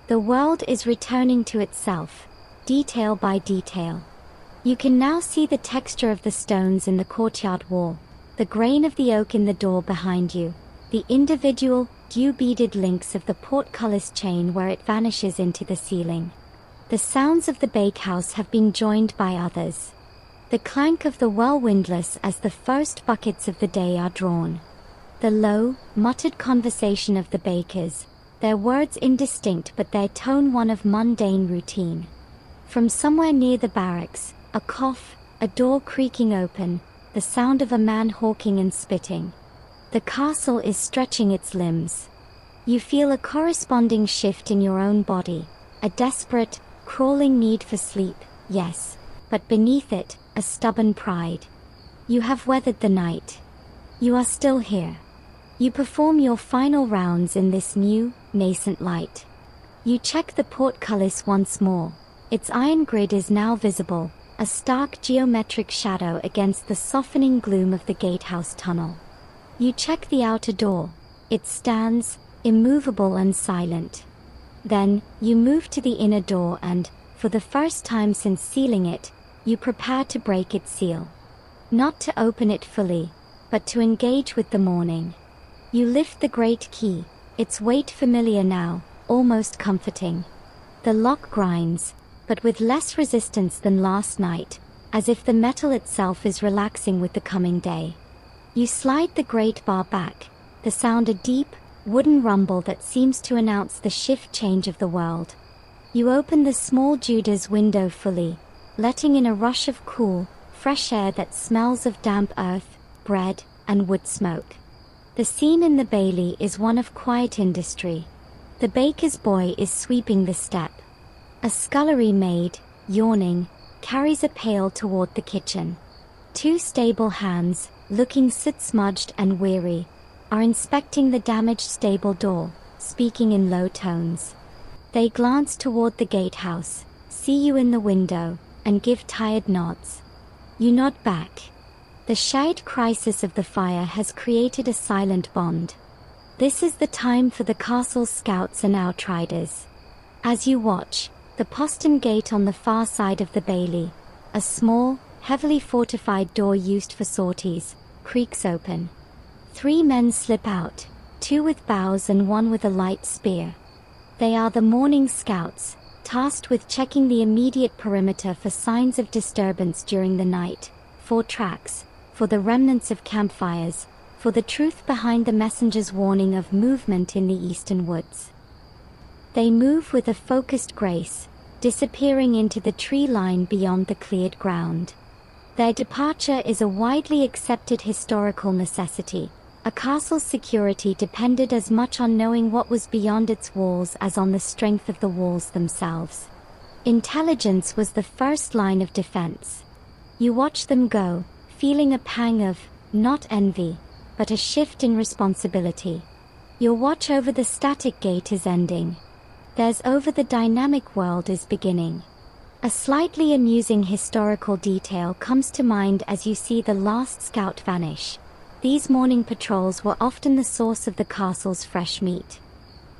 The world is returning to itself, detail by detail. You can now see the texture of the stones in the courtyard wall, the grain of the oak in the door behind you, the individual, dew-beaded links of the portcullis chain where it vanishes into the ceiling. The sounds of the bakehouse have been joined by others. The clank of the well-windlass as the first buckets of the day are drawn. The low, muttered conversation of the bakers, their words indistinct but their tone one of mundane routine. From somewhere near the barracks, a cough, a door creaking open, the sound of a man hawking and spitting. The castle is stretching its limbs. You feel a corresponding shift in your own body, a desperate, crawling need for sleep, yes, but beneath it, a stubborn pride. You have weathered the night. You are still here. You perform your final rounds in this new, nascent light. You check the portcullis once more. Its iron grid is now visible, a stark geometric shadow against the softening gloom of the gatehouse tunnel. You check the outer door. It stands, immovable and silent. Then, you move to the inner door and, for the first time since sealing it, you prepare to break its seal. Not to open it fully, but to engage with the morning. You lift the great key, its weight familiar now, almost comforting. The lock grinds, but with less resistance than last night, as if the metal itself is relaxing with the coming day. You slide the great bar back, the sound a deep, wooden rumble that seems to announce the shift change of the world. You open the small Judas window fully, letting in a rush of cool, fresh air that smells of damp earth, bread, and wood smoke. The scene in the bailey is one of quiet industry. The baker's boy is sweeping the step. A scullery maid, yawning, carries a pail toward the kitchen. Two stable hands, looking soot-smudged and weary, are inspecting the damaged stable door, speaking in low tones. They glance toward the gatehouse, see you in the window, and give tired nods. You nod back. The shared crisis of the fire has created a silent bond. This is the time for the castle's scouts and outriders. As you watch, the postern gate on the far side of the bailey, a small, heavily fortified door used for sorties, creaks open. 3 men slip out, 2 with bows and 1 with a light spear. They are the morning scouts, tasked with checking the immediate perimeter for signs of disturbance during the night, for tracks, for the remnants of campfires, for the truth behind the messenger's warning of movement in the eastern woods. They move with a focused grace, disappearing into the tree line beyond the cleared ground. Their departure is a widely accepted historical necessity. A castle's security depended as much on knowing what was beyond its walls as on the strength of the walls themselves. Intelligence was the first line of defense. You watch them go, feeling a pang of, not envy, but a shift in responsibility. Your watch over the static gate is ending. Theirs over the dynamic world is beginning. A slightly amusing historical detail comes to mind as you see the last scout vanish. These morning patrols were often the source of the castle's fresh meat.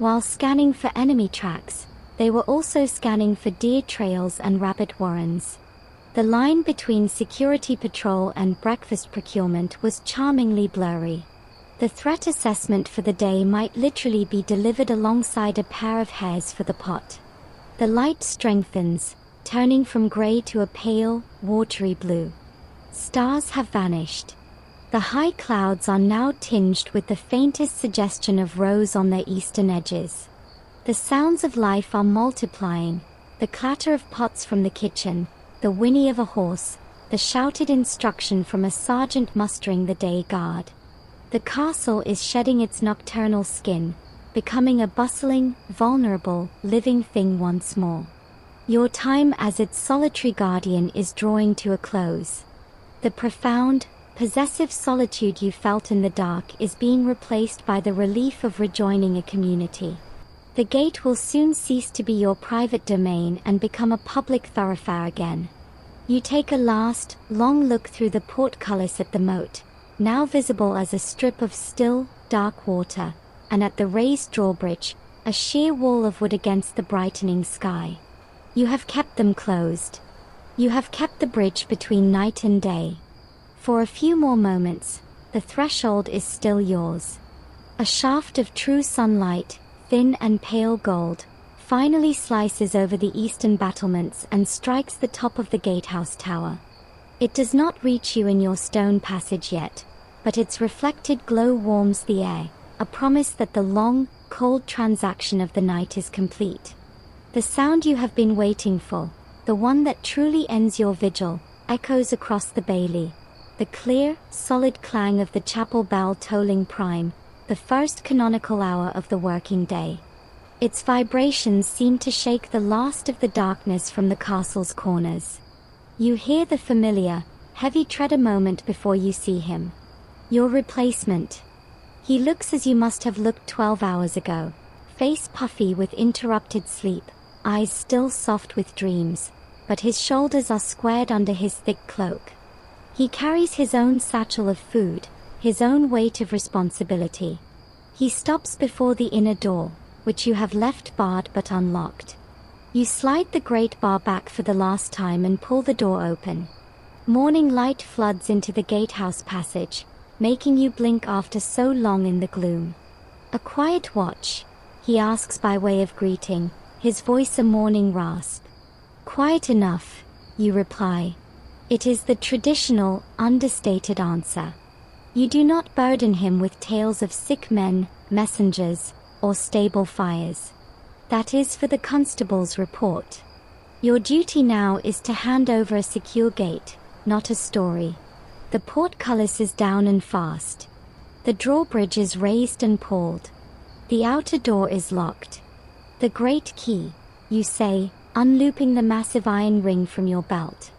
While scanning for enemy tracks, they were also scanning for deer trails and rabbit warrens. The line between security patrol and breakfast procurement was charmingly blurry. The threat assessment for the day might literally be delivered alongside a pair of hairs for the pot. The light strengthens, turning from gray to a pale, watery blue. Stars have vanished. The high clouds are now tinged with the faintest suggestion of rose on their eastern edges. The sounds of life are multiplying, the clatter of pots from the kitchen, the whinny of a horse, the shouted instruction from a sergeant mustering the day guard. The castle is shedding its nocturnal skin, becoming a bustling, vulnerable, living thing once more. Your time as its solitary guardian is drawing to a close. The profound, possessive solitude you felt in the dark is being replaced by the relief of rejoining a community. The gate will soon cease to be your private domain and become a public thoroughfare again. You take a last, long look through the portcullis at the moat, now visible as a strip of still, dark water, and at the raised drawbridge, a sheer wall of wood against the brightening sky. You have kept them closed. You have kept the bridge between night and day. For a few more moments, the threshold is still yours. A shaft of true sunlight, thin and pale gold, finally slices over the eastern battlements and strikes the top of the gatehouse tower. It does not reach you in your stone passage yet, but its reflected glow warms the air, a promise that the long, cold transaction of the night is complete. The sound you have been waiting for, the one that truly ends your vigil, echoes across the bailey. The clear, solid clang of the chapel bell tolling prime, the first canonical hour of the working day. Its vibrations seem to shake the last of the darkness from the castle's corners. You hear the familiar, heavy tread a moment before you see him. Your replacement. He looks as you must have looked 12 hours ago, face puffy with interrupted sleep, eyes still soft with dreams, but his shoulders are squared under his thick cloak. He carries his own satchel of food, his own weight of responsibility. He stops before the inner door, which you have left barred but unlocked. You slide the great bar back for the last time and pull the door open. Morning light floods into the gatehouse passage, making you blink after so long in the gloom. "A quiet watch?" he asks by way of greeting, his voice a morning rasp. "Quiet enough," you reply. It is the traditional, understated answer. You do not burden him with tales of sick men, messengers, or stable fires. That is for the constable's report. Your duty now is to hand over a secure gate, not a story. The portcullis is down and fast. The drawbridge is raised and pulled. The outer door is locked. "The great key," you say, unlooping the massive iron ring from your belt.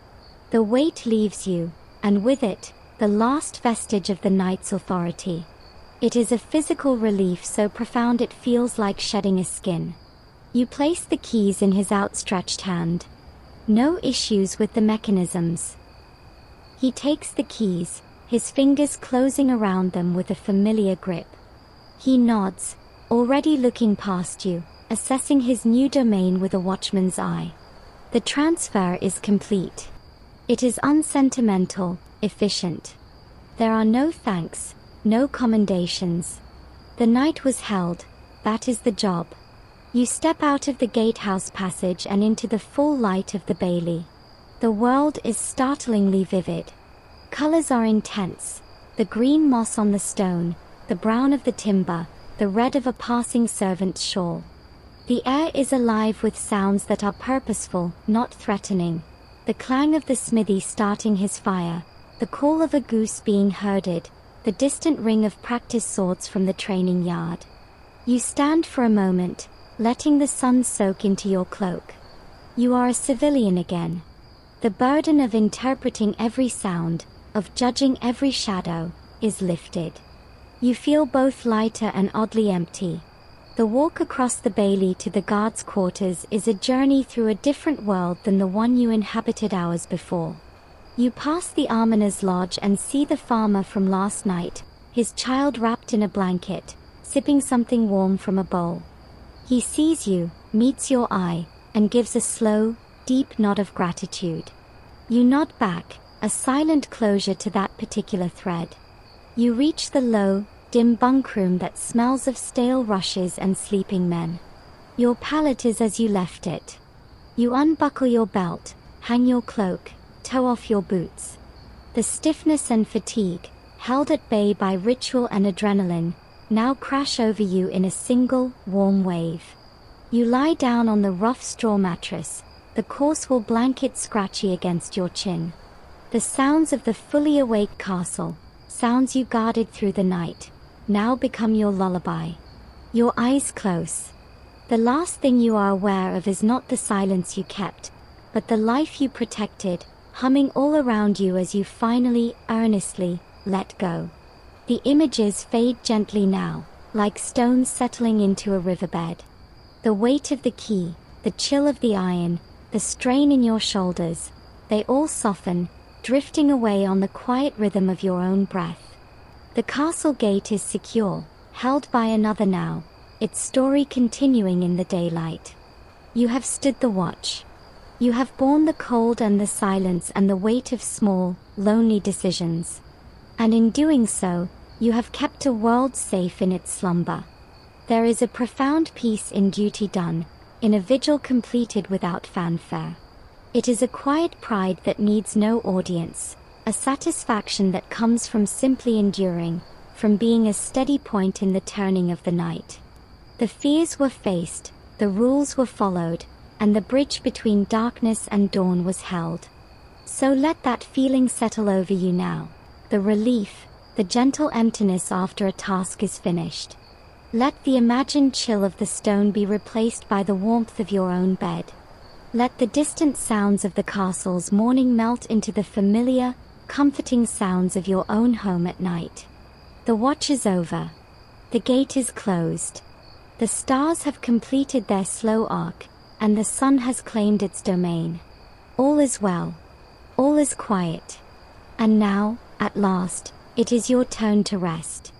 The weight leaves you, and with it, the last vestige of the night's authority. It is a physical relief so profound it feels like shedding a skin. You place the keys in his outstretched hand. No issues with the mechanisms. He takes the keys, his fingers closing around them with a familiar grip. He nods, already looking past you, assessing his new domain with a watchman's eye. The transfer is complete. It is unsentimental, efficient. There are no thanks, no commendations. The night was held, that is the job. You step out of the gatehouse passage and into the full light of the bailey. The world is startlingly vivid. Colors are intense, the green moss on the stone, the brown of the timber, the red of a passing servant's shawl. The air is alive with sounds that are purposeful, not threatening. The clang of the smithy starting his fire, the call of a goose being herded, the distant ring of practice swords from the training yard. You stand for a moment, letting the sun soak into your cloak. You are a civilian again. The burden of interpreting every sound, of judging every shadow, is lifted. You feel both lighter and oddly empty. The walk across the bailey to the guards' quarters is a journey through a different world than the one you inhabited hours before. You pass the almoner's lodge and see the farmer from last night, his child wrapped in a blanket, sipping something warm from a bowl. He sees you, meets your eye, and gives a slow, deep nod of gratitude. You nod back, a silent closure to that particular thread. You reach the low, dim bunkroom that smells of stale rushes and sleeping men. Your pallet is as you left it. You unbuckle your belt, hang your cloak, toe off your boots. The stiffness and fatigue, held at bay by ritual and adrenaline, now crash over you in a single, warm wave. You lie down on the rough straw mattress, the coarse wool blanket scratchy against your chin. The sounds of the fully awake castle, sounds you guarded through the night, now become your lullaby. Your eyes close. The last thing you are aware of is not the silence you kept, but the life you protected, humming all around you as you finally, earnestly, let go. The images fade gently now, like stones settling into a riverbed. The weight of the key, the chill of the iron, the strain in your shoulders, they all soften, drifting away on the quiet rhythm of your own breath. The castle gate is secure, held by another now, its story continuing in the daylight. You have stood the watch. You have borne the cold and the silence and the weight of small, lonely decisions. And in doing so, you have kept a world safe in its slumber. There is a profound peace in duty done, in a vigil completed without fanfare. It is a quiet pride that needs no audience, a satisfaction that comes from simply enduring, from being a steady point in the turning of the night. The fears were faced, the rules were followed, and the bridge between darkness and dawn was held. So let that feeling settle over you now. The relief, the gentle emptiness after a task is finished. Let the imagined chill of the stone be replaced by the warmth of your own bed. Let the distant sounds of the castle's morning melt into the familiar, comforting sounds of your own home at night. The watch is over. The gate is closed. The stars have completed their slow arc, and the sun has claimed its domain. All is well. All is quiet. And now, at last, it is your turn to rest.